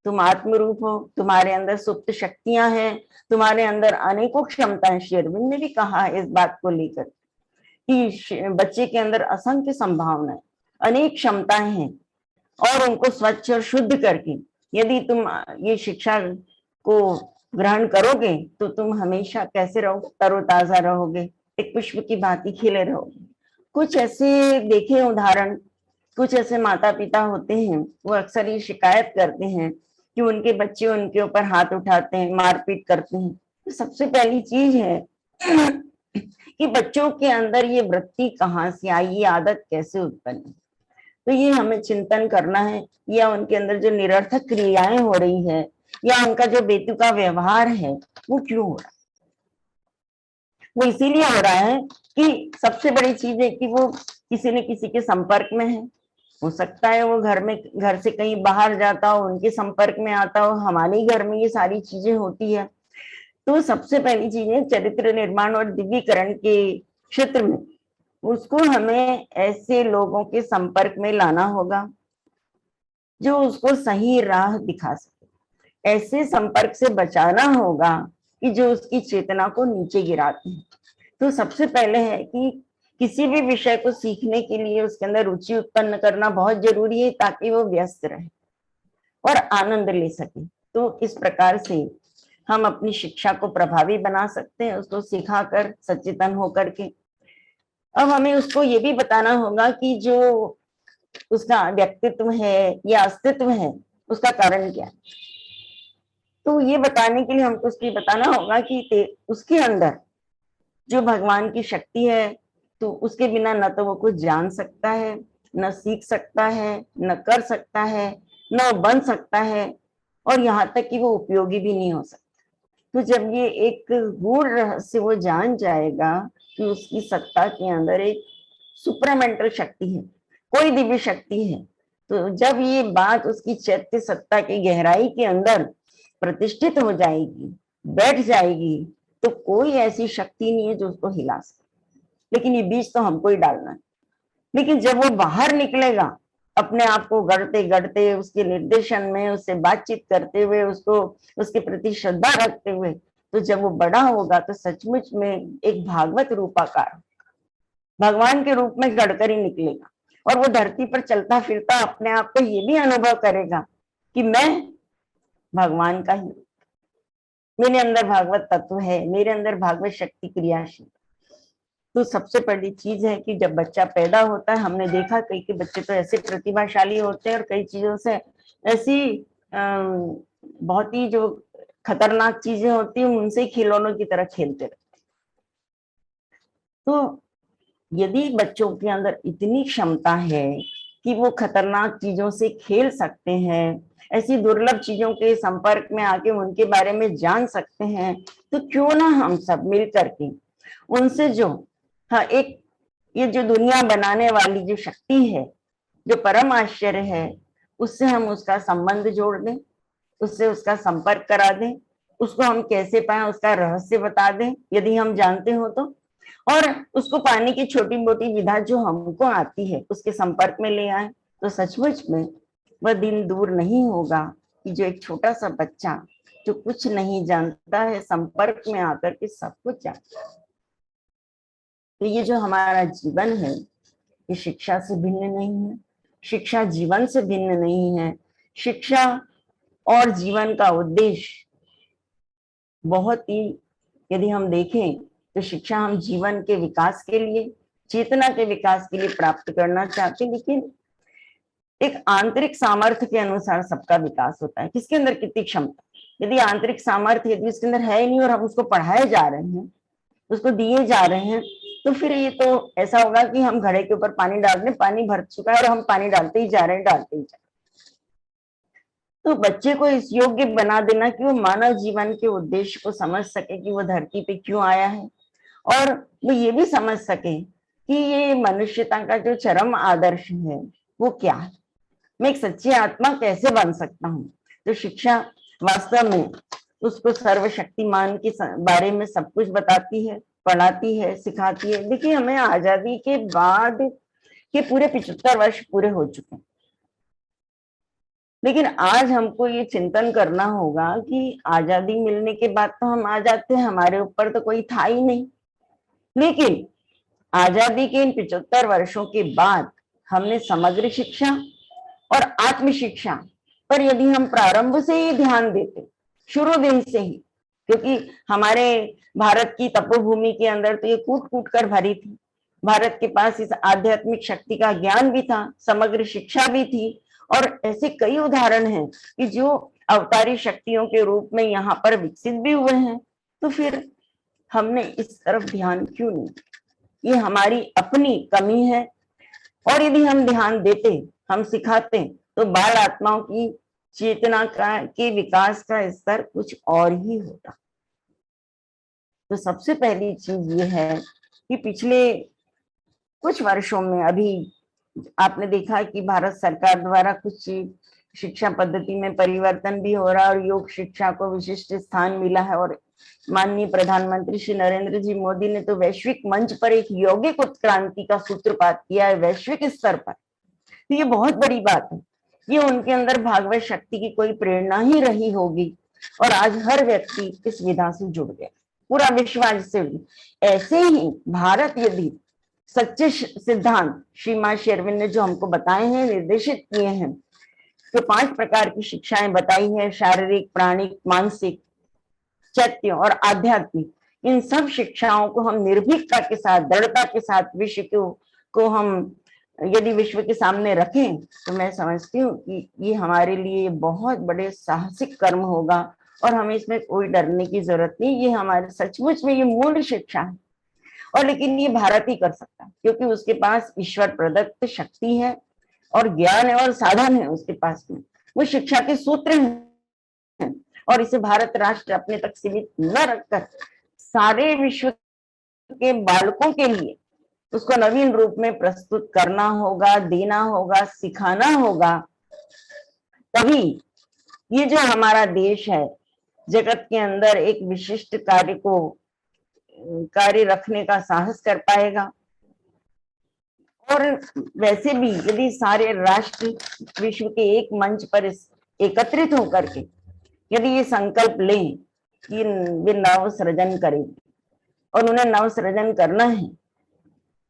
तुम आत्म रूप हो, तुम्हारे अंदर सुप्त शक्तियां हैं, तुम्हारे अंदर अनेकों क्षमताएं। श्री अरविंद ने भी कहा है इस बात को लेकर कि बच्चे के अंदर असंख्य संभावनाएं, अनेक क्षमताएं हैं, और उनको स्वच्छ और शुद्ध करके यदि तुम ये शिक्षा को ग्रहण करोगे तो तुम हमेशा कैसे रहोगे, तरोताजा रहोगे, एक पुष्प की भांति खिले रहोगे। कुछ ऐसे देखे उदाहरण, कुछ ऐसे माता पिता होते हैं, वो अक्सर ये शिकायत करते हैं कि उनके बच्चे उनके ऊपर हाथ उठाते हैं, मारपीट करते हैं। तो सबसे पहली चीज है कि बच्चों के अंदर ये वृत्ति कहाँ से आई, ये आदत कैसे उत्पन्न हुई। तो ये हमें चिंतन करना है, या उनके अंदर जो निरर्थक क्रियाएं हो रही है, या उनका जो बेतुका व्यवहार है, वो क्यों हो रहा है। वो इसीलिए हो रहा है कि सबसे बड़ी चीज है कि वो किसी न किसी के संपर्क में है। हो सकता है वो घर से कहीं बाहर जाता हो, उनके संपर्क में आता हो, हमारे ही घर में ये सारी चीजें होती है। तो सबसे पहली चीज है चरित्र निर्माण और दिव्यीकरण के क्षेत्र में उसको हमें ऐसे लोगों के संपर्क में लाना होगा जो उसको सही राह दिखा सके। ऐसे संपर्क से बचाना होगा कि जो उसकी चेतना को नीचे गिराते हैं। तो सबसे पहले है कि किसी भी विषय को सीखने के लिए उसके अंदर रुचि उत्पन्न करना बहुत जरूरी है, ताकि वो व्यस्त रहे और आनंद ले सके। तो इस प्रकार से हम अपनी शिक्षा को प्रभावी बना सकते हैं, उसको सिखाकर, सचेतन होकर के। अब हमें उसको ये भी बताना होगा कि जो उसका व्यक्तित्व है या अस्तित्व है, उसका कारण क्या है। तो ये बताने के लिए हमको उसको बताना होगा कि उसके अंदर जो भगवान की शक्ति है, तो उसके बिना न तो वो कुछ जान सकता है, न सीख सकता है, न कर सकता है, न बन सकता है, और यहाँ तक कि वो उपयोगी भी नहीं हो सकता। तो जब ये एक गूढ़ रहस्य वो जान जाएगा कि उसकी सत्ता के अंदर एक सुपरामेंटल शक्ति है, कोई दिव्य शक्ति है, तो जब ये बात उसकी चैत्य सत्ता की गहराई के अंदर प्रतिष्ठित हो जाएगी, बैठ जाएगी, तो कोई ऐसी शक्ति नहीं है जो उसको हिला सके। लेकिन ये बीज तो हमको ही डालना है। लेकिन जब वो बाहर निकलेगा, अपने आप को गढ़ते गढ़ते, उसके निर्देशन में, उससे बातचीत करते हुए, उसको उसके प्रति श्रद्धा रखते हुए, तो जब वो बड़ा होगा तो सचमुच में एक भागवत रूपाकार भगवान के रूप में गढ़कर ही निकलेगा। और वो धरती पर चलता फिरता अपने आप को ये भी अनुभव करेगा कि मैं भगवान का ही, मेरे अंदर भागवत तत्व है, मेरे अंदर भागवत शक्ति क्रियाशील। तो सबसे बड़ी चीज है कि जब बच्चा पैदा होता है, हमने देखा कई के बच्चे तो ऐसे प्रतिभाशाली होते हैं और कई चीजों से ऐसी बहुत ही जो खतरनाक चीजें होती है उनसे खिलौनों की तरह खेलते रहते। तो यदि बच्चों के अंदर इतनी क्षमता है कि वो खतरनाक चीजों से खेल सकते हैं, ऐसी दुर्लभ चीजों के संपर्क में आके उनके बारे में जान सकते हैं, तो क्यों ना हम सब मिल करके उनसे जो एक ये जो दुनिया बनाने वाली जो शक्ति है, जो परम आश्चर्य है, उससे हम उसका संबंध जोड़ दें, उससे उसका संपर्क करा दें, उसको हम कैसे पाए उसका रहस्य बता दें यदि हम जानते हो तो, और उसको पाने की छोटी मोटी विधा जो हमको आती है उसके संपर्क में ले आए। तो सचमुच में वह दिन दूर नहीं होगा कि जो एक छोटा सा बच्चा जो कुछ नहीं जानता है, संपर्क में आकर के सब कुछ जानता है। तो ये जो हमारा जीवन है, ये शिक्षा से भिन्न नहीं है, शिक्षा जीवन से भिन्न नहीं है। शिक्षा और जीवन का उद्देश्य बहुत ही, यदि हम देखें तो शिक्षा हम जीवन के विकास के लिए, चेतना के विकास के लिए प्राप्त करना चाहते हैं, लेकिन एक आंतरिक सामर्थ्य के अनुसार सबका विकास होता है। किसके अंदर कितनी क्षमता, यदि आंतरिक सामर्थ्य यदि उसके अंदर है ही नहीं और हम उसको पढ़ाए जा रहे हैं, उसको दिए जा रहे हैं, तो फिर ये तो ऐसा होगा कि हम घड़े के ऊपर पानी डाल दें, पानी भर चुका है और हम पानी डालते ही जा रहे हैं, डालते ही जा रहे हैं। तो बच्चे को इस योग्य बना देना कि वो मानव जीवन के उद्देश्य को समझ सके कि वो धरती पे क्यों आया है, और वो ये भी समझ सके कि ये मनुष्यता का जो चरम आदर्श है वो क्या है, मैं एक सच्ची आत्मा कैसे बन सकता हूँ। तो शिक्षा वास्तव में उसको सर्वशक्तिमान के बारे में सब कुछ बताती है, पढ़ाती है, सिखाती है। देखिए, हमें आजादी के बाद के पूरे 75 वर्ष पूरे हो चुके हैं, लेकिन आज हमको ये चिंतन करना होगा कि आजादी मिलने के बाद तो हम आ जाते हैं, हमारे ऊपर तो कोई था ही नहीं, लेकिन आजादी के इन 75 वर्षों के बाद हमने समग्र शिक्षा और आत्म शिक्षा पर यदि हम प्रारंभ से ही ध्यान देते, शुरू दिन से ही, क्योंकि हमारे भारत की तपोभूमि के अंदर तो ये कूट कूट कर भरी थी। भारत के पास इस आध्यात्मिक शक्ति का ज्ञान भी था, समग्र शिक्षा भी थी, और ऐसे कई उदाहरण हैं कि जो अवतारी शक्तियों के रूप में यहाँ पर विकसित भी हुए हैं। तो फिर हमने इस तरफ ध्यान क्यों नहीं? ये हमारी अपनी कमी है। और यदि हम ध्यान देते, हम सिखाते, तो बाल आत्माओं की चेतना के विकास का स्तर कुछ और ही होता। तो सबसे पहली चीज ये है कि पिछले कुछ वर्षों में अभी आपने देखा कि भारत सरकार द्वारा कुछ शिक्षा पद्धति में परिवर्तन भी हो रहा है और योग शिक्षा को विशिष्ट स्थान मिला है। और माननीय प्रधानमंत्री श्री नरेंद्र जी मोदी ने तो वैश्विक मंच पर एक यौगिक उत्क्रांति का सूत्रपात किया है वैश्विक स्तर पर। तो ये बहुत बड़ी बात है। ये उनके अंदर भागवत शक्ति की कोई प्रेरणा ही रही होगी और आज हर व्यक्ति इस विधा से जुड़ गया, पूरा विश्व आज से। ऐसे ही भारत यदि सच्चे सिद्धांत श्री मां श्री अरविंद ने जो हमको बताए हैं, निर्देशित किए हैं, तो 5 प्रकार की शिक्षाएं बताई है, शारीरिक, प्राणिक, मानसिक, चैत्य और आध्यात्मिक। इन सब शिक्षाओं को हम निर्भीकता के साथ, दृढ़ता के साथ विश्व को हम यदि विश्व के सामने रखें, तो मैं समझती हूँ कि ये हमारे लिए बहुत बड़े साहसिक कर्म होगा और हमें इसमें कोई डरने की जरूरत नहीं। ये हमारे सचमुच में ये मूल शिक्षा है। और लेकिन ये भारत ही कर सकता है, क्योंकि उसके पास ईश्वर प्रदत्त शक्ति है और ज्ञान है और साधन है उसके पास में, वो शिक्षा के सूत्र हैं। और इसे भारत राष्ट्र अपने तक सीमित न रखकर सारे विश्व के बालकों के लिए उसको नवीन रूप में प्रस्तुत करना होगा, देना होगा, सिखाना होगा। तभी ये जो हमारा देश है जगत के अंदर एक विशिष्ट कार्य रखने का साहस कर पाएगा। और वैसे भी यदि सारे राष्ट्र विश्व के एक मंच पर एकत्रित होकर के यदि ये संकल्प लें कि वे नव सृजन करेंगे, और उन्हें नव सृजन करना है,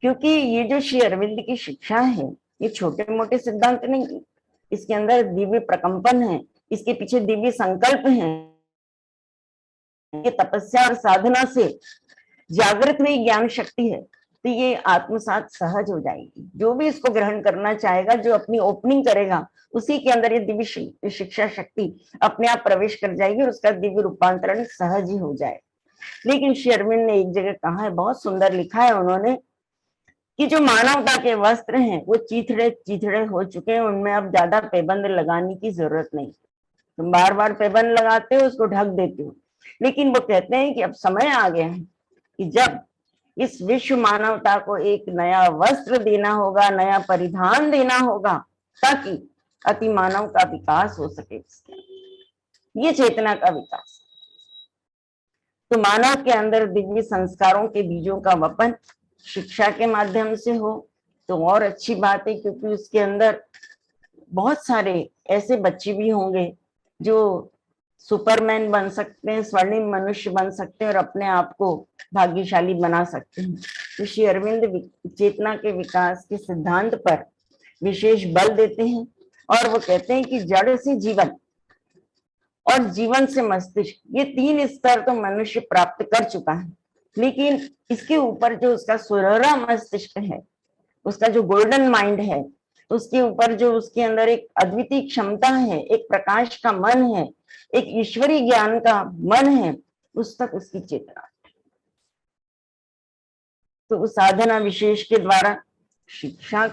क्योंकि ये जो श्री अरविंद की शिक्षा है ये छोटे मोटे सिद्धांत नहीं, इसके अंदर दिव्य प्रकंपन है, इसके पीछे दिव्य संकल्प है। ये तपस्या और साधना से जागृत हुई ज्ञान शक्ति है, तो ये आत्मसात सहज हो जाएगी। जो भी इसको ग्रहण करना चाहेगा, जो अपनी ओपनिंग करेगा, उसी के अंदर ये दिव्य शिक्षा शक्ति अपने आप प्रवेश कर जाएगी और उसका दिव्य रूपांतरण सहज ही हो जाए। लेकिन श्री अरविंद ने एक जगह कहा है, बहुत सुंदर लिखा है उन्होंने, कि जो मानवता के वस्त्र हैं वो चीथड़े चीथड़े हो चुके हैं, उनमें अब ज्यादा पैबंद लगाने की जरूरत नहीं। तुम बार बार पैबंद लगाते हो, उसको ढक देते हो। लेकिन वो कहते हैं कि अब समय आ गया है कि जब इस विश्व मानवता को एक नया वस्त्र देना होगा, नया परिधान देना होगा, ताकि अति मानव का विकास हो सके। ये चेतना का विकास। तो मानव के अंदर दिव्य संस्कारों के बीजों का वपन शिक्षा के माध्यम से हो तो और अच्छी बात है, क्योंकि उसके अंदर बहुत सारे ऐसे बच्चे भी होंगे जो सुपरमैन बन सकते हैं, स्वर्णिम मनुष्य बन सकते हैं और अपने आप को भाग्यशाली बना सकते हैं। तो श्री अरविंद चेतना के विकास के सिद्धांत पर विशेष बल देते हैं और वो कहते हैं कि जड़ से जीवन और जीवन से मस्तिष्क, ये 3 स्तर तो मनुष्य प्राप्त कर चुका है, लेकिन इसके ऊपर जो उसका सुनहरा मस्तिष्क है, उसका जो गोल्डन माइंड है, उसके ऊपर जो उसके अंदर एक अद्वितीय क्षमता है, एक प्रकाश का मन है, एक ईश्वरीय ज्ञान का मन है, उस तक उसकी चेतना। तो उस साधना विशेष के द्वारा शिक्षा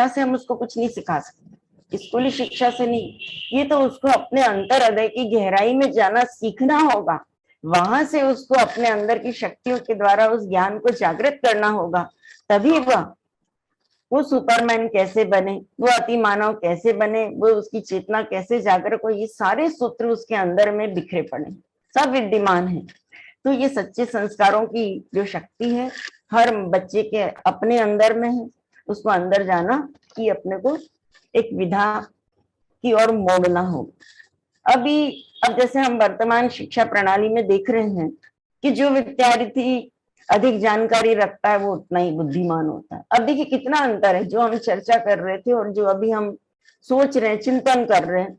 से हम उसको कुछ नहीं सिखा सकते, स्कूली शिक्षा से नहीं। ये तो उसको अपने अंतर हृदय की गहराई में जाना सीखना होगा, वहां से उसको अपने अंदर की शक्तियों के द्वारा उस ज्ञान को जागृत करना होगा। तभी वो सुपरमैन कैसे बने, वो अति मानव कैसे बने, वो उसकी चेतना कैसे जागृत हो, ये सारे सूत्र उसके अंदर में बिखरे पड़े, सब विद्यमान है। तो ये सच्चे संस्कारों की जो शक्ति है हर बच्चे के अपने अंदर में है, उसको अंदर जाना कि अपने को एक विधा की ओर मोड़ना हो। अब जैसे हम वर्तमान शिक्षा प्रणाली में देख रहे हैं कि जो विद्यार्थी अधिक जानकारी रखता है वो उतना ही बुद्धिमान होता है। अब देखिए कितना अंतर है, जो हम चर्चा कर रहे थे और जो अभी हम सोच रहे हैं, चिंतन कर रहे हैं,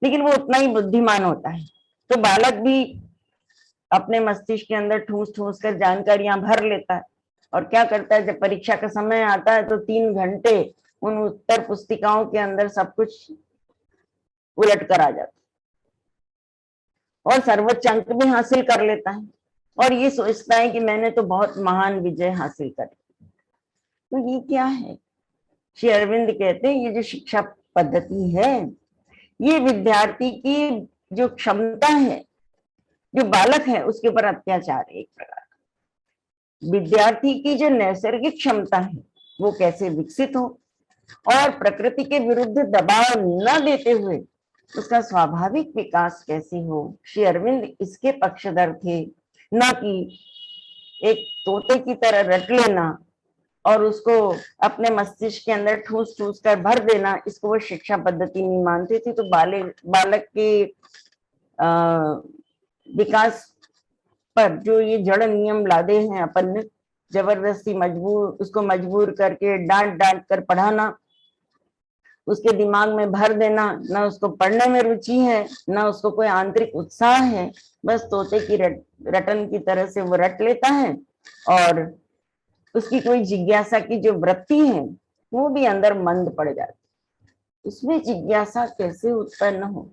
लेकिन वो उतना ही बुद्धिमान होता है। तो बालक भी अपने मस्तिष्क के अंदर ठूस ठूस कर जानकारियां भर लेता है, और क्या करता है, जब परीक्षा का समय आता है तो 3 घंटे उन उत्तर पुस्तिकाओं के अंदर सब कुछ उलट कर आ जाता है और सर्वोच्च अंक भी हासिल कर लेता है, और ये सोचता है कि मैंने तो बहुत महान विजय हासिल कर। तो ये क्या है? श्री अरविंद कहते हैं ये जो शिक्षा पद्धति है, ये विद्यार्थी की जो क्षमता है, जो बालक है उसके ऊपर अत्याचार है एक प्रकार का। विद्यार्थी की जो नैसर्गिक क्षमता है वो कैसे विकसित हो और प्रकृति के विरुद्ध दबाव न देते हुए उसका स्वाभाविक विकास कैसे हो, श्री अरविंद इसके पक्षधर थे, न कि एक तोते की तरह रट लेना और उसको अपने मस्तिष्क के अंदर ठूस ठूस कर भर देना, इसको वो शिक्षा पद्धति नहीं मानते थे। तो बालक के विकास पर जो ये जड़ नियम लादे हैं अपन ने, जबरदस्ती उसको मजबूर करके डांट डांट कर पढ़ाना, उसके दिमाग में भर देना, ना उसको पढ़ने में रुचि है, ना उसको कोई आंतरिक उत्साह है, बस तोते की रटन की तरह से वो रट लेता है, और उसकी कोई जिज्ञासा की जो वृत्ति है वो भी अंदर मंद पड़ जाती। उसमें जिज्ञासा कैसे उत्पन्न हो,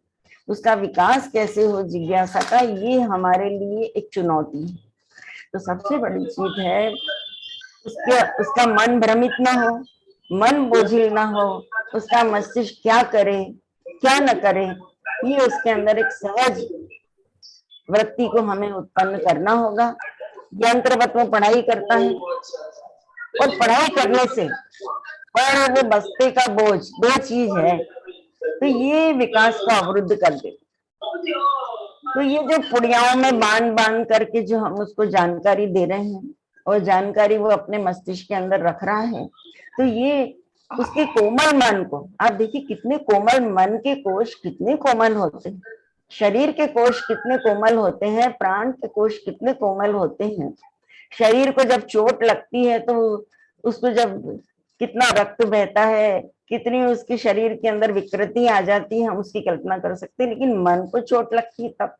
उसका विकास कैसे हो जिज्ञासा का, ये हमारे लिए एक चुनौती है। तो सबसे बड़ी चीज है उसका मन भ्रमित ना हो, मन बोझिल ना हो, उसका मस्तिष्क क्या करे क्या न करे, ये उसके अंदर एक सहज वृत्ति को हमें उत्पन्न करना होगा। यंत्रवत वो पढ़ाई करता है और पढ़ाई करने से और वो बस्ते का बोझ, दो चीज है, तो ये विकास को अवरुद्ध कर दे। तो ये जो पुड़ियाओं में बांध बांध करके जो हम उसको जानकारी दे रहे हैं और जानकारी वो अपने मस्तिष्क के अंदर रख रहा है, तो ये उसके कोमल मन को, आप देखिए कितने कोमल मन के कोश कितने कोमल होते हैं, शरीर के कोश कितने कोमल होते हैं, प्राण के कोश कितने कोमल होते हैं। शरीर को जब चोट लगती है तो उसको जब कितना रक्त बहता है, कितनी उसके शरीर के अंदर विकृति आ जाती है, हम उसकी कल्पना कर सकते हैं। लेकिन मन को चोट लगती है तब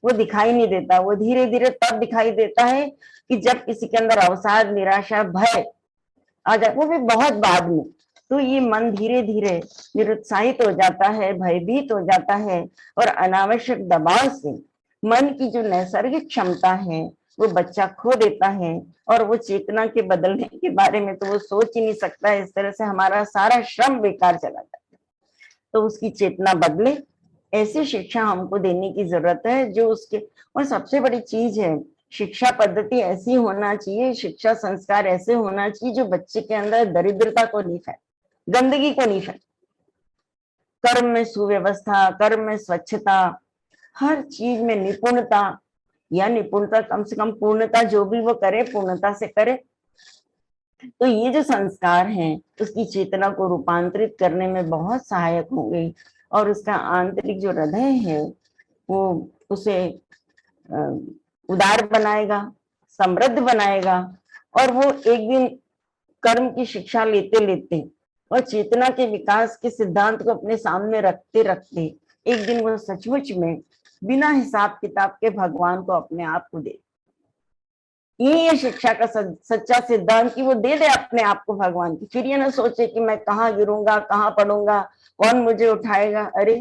वो दिखाई नहीं देता, वो धीरे धीरे तब दिखाई देता है कि जब किसी के अंदर अवसाद, निराशा, भय आ जाए, वो भी बहुत बाद में। तो ये मन धीरे धीरे निरुत्साहित हो जाता है, भयभीत हो जाता है, और अनावश्यक दबाव से मन की जो नैसर्गिक क्षमता है वो बच्चा खो देता है, और वो चेतना के बदलने के बारे में तो वो सोच ही नहीं सकता। इस तरह से हमारा सारा श्रम बेकार चला जाता है। तो उसकी चेतना बदले, ऐसी शिक्षा हमको देने की जरूरत है जो उसके, और सबसे बड़ी चीज है शिक्षा पद्धति ऐसी होना चाहिए, शिक्षा संस्कार ऐसे होना चाहिए जो बच्चे के अंदर दरिद्रता को नहीं फैले, गंदगी को नहीं फैले। कर्म में सुव्यवस्था, कर्म में स्वच्छता, हर चीज में निपुणता, या निपुणता कम से कम पूर्णता, जो भी वो करे पूर्णता से करे। तो ये जो संस्कार हैं उसकी चेतना को रूपांतरित करने में बहुत सहायक होंगे, और उसका आंतरिक जो हृदय है वो उसे उदार बनाएगा, समृद्ध बनाएगा, और वो एक दिन कर्म की शिक्षा लेते लेते और चेतना के विकास के सिद्धांत को अपने सामने रखते रखते एक दिन वो सचमुच में बिना हिसाब किताब के भगवान को अपने आप को दे। ये शिक्षा का सच्चा सिद्धांत कि वो दे दे अपने आप को भगवान की, फिर ये ना सोचे कि मैं कहाँ गिरूंगा, कहाँ पड़ूंगा, कौन मुझे उठाएगा। अरे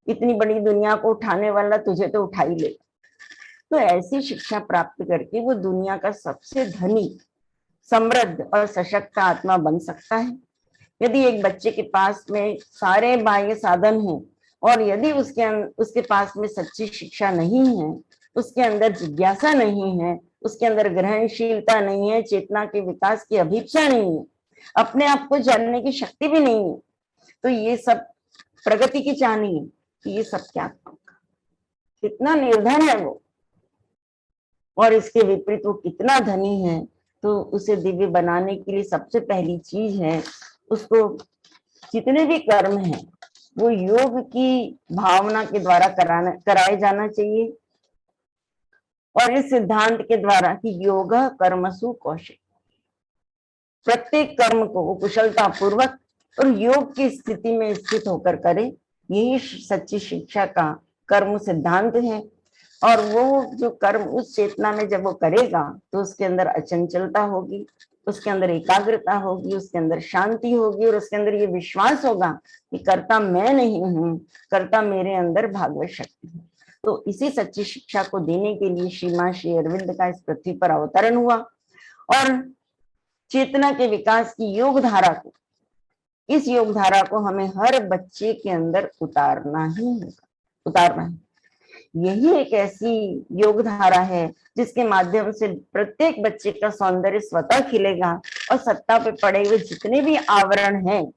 इतनी बड़ी दुनिया को उठाने वाला तुझे तो उठा ही लेगा। तो ऐसी शिक्षा प्राप्त करके वो दुनिया का सबसे धनी, समृद्ध और सशक्त आत्मा बन सकता है। यदि एक बच्चे के पास में सारे बाह्य साधन हैं और यदि उसके पास में सच्ची शिक्षा नहीं है, उसके अंदर जिज्ञासा नहीं है, उसके अंदर ग्रहणशीलता नहीं है, चेतना के विकास की अभिप्सा नहीं है, अपने आप को जानने की शक्ति भी नहीं है, तो ये सब प्रगति की चाहनी है कि ये सब क्या, कितना निर्धन है वो, और इसके विपरीत वो कितना धनी है। तो उसे दिव्य बनाने के लिए सबसे पहली चीज है उसको जितने भी कर्म हैं वो योग की भावना के द्वारा कराए जाना चाहिए, और इस सिद्धांत के द्वारा कि योग कर्मसु कौशल, प्रत्येक कर्म को वो कुशलता पूर्वक और योग की स्थिति में स्थित होकर करे, यही सच्ची शिक्षा का कर्म सिद्धांत है। और वो जो कर्म उस चेतना में जब वो करेगा तो उसके अंदर अचंचलता होगी, उसके अंदर एकाग्रता होगी, उसके अंदर शांति होगी, और उसके अंदर ये विश्वास होगा कि कर्ता मैं नहीं हूं, कर्ता मेरे अंदर भागवत शक्ति है। तो इसी सच्ची शिक्षा को देने के लिए श्री अरविंद का इस पृथ्वी पर अवतरण हुआ, और चेतना के विकास की योग धारा को, इस योग धारा को हमें हर बच्चे के अंदर उतारना है। यही एक ऐसी योग धारा है जिसके माध्यम से प्रत्येक बच्चे का सौंदर्य स्वतः खिलेगा, और सत्ता पे पड़े हुए जितने भी आवरण हैं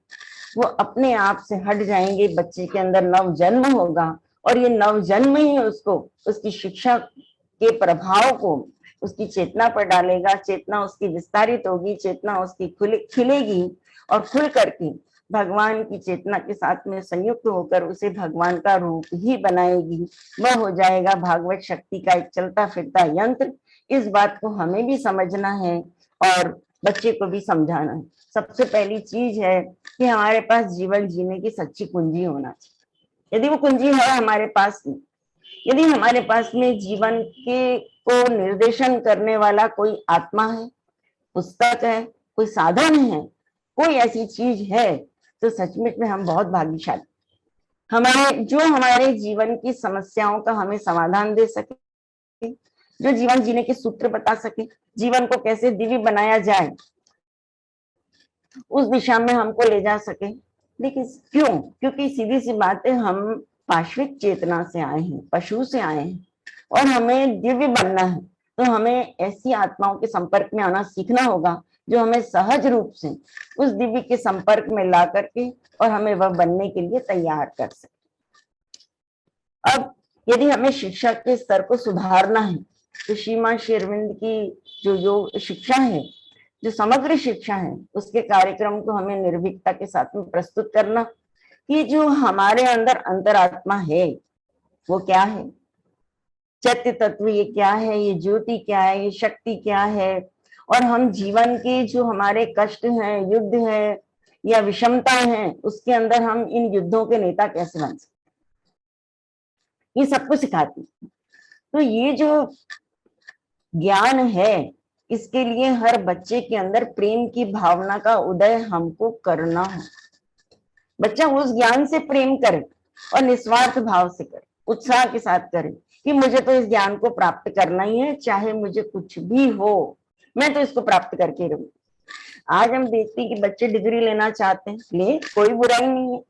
वो अपने आप से हट जाएंगे। बच्चे के अंदर नव जन्म होगा, और ये नव जन्म ही उसको उसकी शिक्षा के प्रभाव को उसकी चेतना पर डालेगा। चेतना उसकी विस्तारित होगी, चेतना उसकी खिलेगी, और खुल करके भगवान की चेतना के साथ में संयुक्त होकर उसे भगवान का रूप ही बनाएगी। वह हो जाएगा भागवत शक्ति का एक चलता फिरता यंत्र। इस बात को हमें भी समझना है और बच्चे को भी समझाना है। सबसे पहली चीज है कि हमारे पास जीवन जीने की सच्ची कुंजी होना चाहिए। यदि वो कुंजी है हमारे पास में, यदि हमारे पास में जीवन के को निर्देशन करने वाला कोई आत्मा है, पुस्तक है, कोई साधन है, कोई ऐसी चीज है, तो सचमुच में हम बहुत भाग्यशाली। हमारे जीवन की समस्याओं का हमें समाधान दे सके, जो जीवन जीने के सूत्र बता सके, जीवन को कैसे दिव्य बनाया जाए उस दिशा में हमको ले जा सके। लेकिन क्यों? क्योंकि सीधी सी बात है, हम पाश्विक चेतना से आए हैं, पशु से आए हैं, और हमें दिव्य बनना है। तो हमें ऐसी आत्माओं के संपर्क में आना सीखना होगा जो हमें सहज रूप से उस दिव्य के संपर्क में ला करके और हमें वह बनने के लिए तैयार कर सके। अब यदि हमें शिक्षा के स्तर को सुधारना है तो श्री अरविंद की जो योग शिक्षा है, जो समग्र शिक्षा है, उसके कार्यक्रम को हमें निर्भीकता के साथ में प्रस्तुत करना कि जो हमारे अंदर अंतरात्मा है वो क्या है, चैत्य तत्व ये क्या है, ये ज्योति क्या है, ये शक्ति क्या है, और हम जीवन के जो हमारे कष्ट हैं, युद्ध है या विषमता है, उसके अंदर हम इन युद्धों के नेता कैसे बन सकते, ये सबको सिखाती है। तो ये जो ज्ञान है, इसके लिए हर बच्चे के अंदर प्रेम की भावना का उदय हमको करना है। बच्चा उस ज्ञान से प्रेम करे और निस्वार्थ भाव से करे, उत्साह के साथ करे कि मुझे तो इस ज्ञान को प्राप्त करना ही है, चाहे मुझे कुछ भी हो, मैं तो इसको प्राप्त करके रहूं। आज हम देखते हैं कि बच्चे डिग्री लेना चाहते हैं, ले, कोई बुराई नहीं है,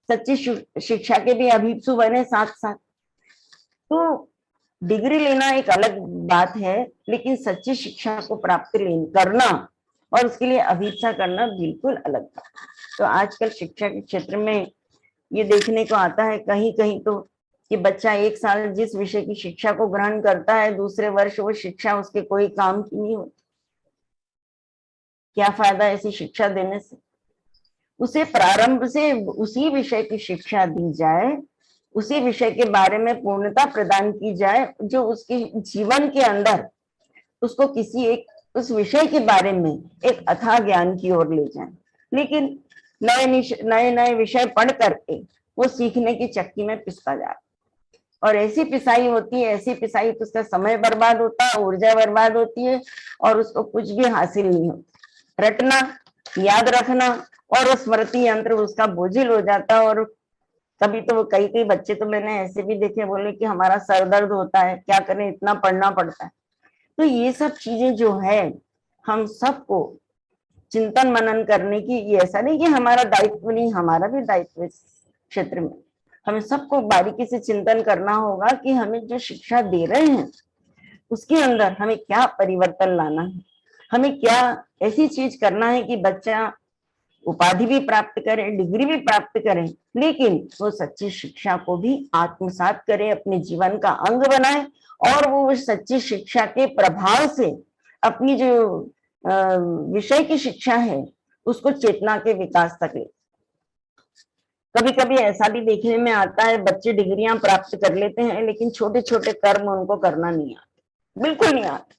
सच्ची शिक्षा के भी अभिप्सु बने साथ साथ। तो डिग्री लेना एक अलग बात है, लेकिन सच्ची शिक्षा को प्राप्त करना और उसके लिए अभिप्सा करना बिल्कुल अलग बात। तो आजकल शिक्षा के क्षेत्र में ये देखने को आता है कहीं कहीं तो कि बच्चा एक साल जिस विषय की शिक्षा को ग्रहण करता है, दूसरे वर्ष वो शिक्षा उसके कोई काम की नहीं होती। क्या फायदा ऐसी शिक्षा देने से? उसे प्रारंभ से उसी विषय की शिक्षा दी जाए, उसी विषय के बारे में पूर्णता प्रदान की जाए जो उसके जीवन के अंदर उसको किसी एक उस विषय के बारे में एक अथाह ज्ञान की ओर ले जाए। लेकिन नए नए विषय पढ़ करके वो सीखने की चक्की में पिसता जा रहा, और ऐसी पिसाई होती है, ऐसी पिसाई तो उसका समय बर्बाद होता है, ऊर्जा बर्बाद होती है, और उसको कुछ भी हासिल नहीं होता। रटना, याद रखना और वो स्मृति यंत्र उसका बोझिल हो जाता है। और कभी तो कई बच्चे तो मैंने ऐसे भी देखे, बोले कि हमारा सर दर्द होता है, क्या करें, इतना पढ़ना पड़ता है। तो ये सब चीजें जो है हम सबको चिंतन मनन करने की, ये ऐसा नहीं कि हमारा दायित्व नहीं, हमारा भी दायित्व इस क्षेत्र में। हमें सबको बारीकी से चिंतन करना होगा कि हमें जो शिक्षा दे रहे हैं उसके अंदर हमें क्या परिवर्तन लाना है, हमें क्या ऐसी चीज करना है कि बच्चा उपाधि भी प्राप्त करे, डिग्री भी प्राप्त करे, लेकिन वो सच्ची शिक्षा को भी आत्मसात करे, अपने जीवन का अंग बनाए, और वो सच्ची शिक्षा के प्रभाव से अपनी जो विषय की शिक्षा है उसको चेतना के विकास तक ले। कभी कभी ऐसा भी देखने में आता है, बच्चे डिग्रियां प्राप्त कर लेते हैं लेकिन छोटे छोटे कर्म उनको करना नहीं आता। बिल्कुल नहीं आते।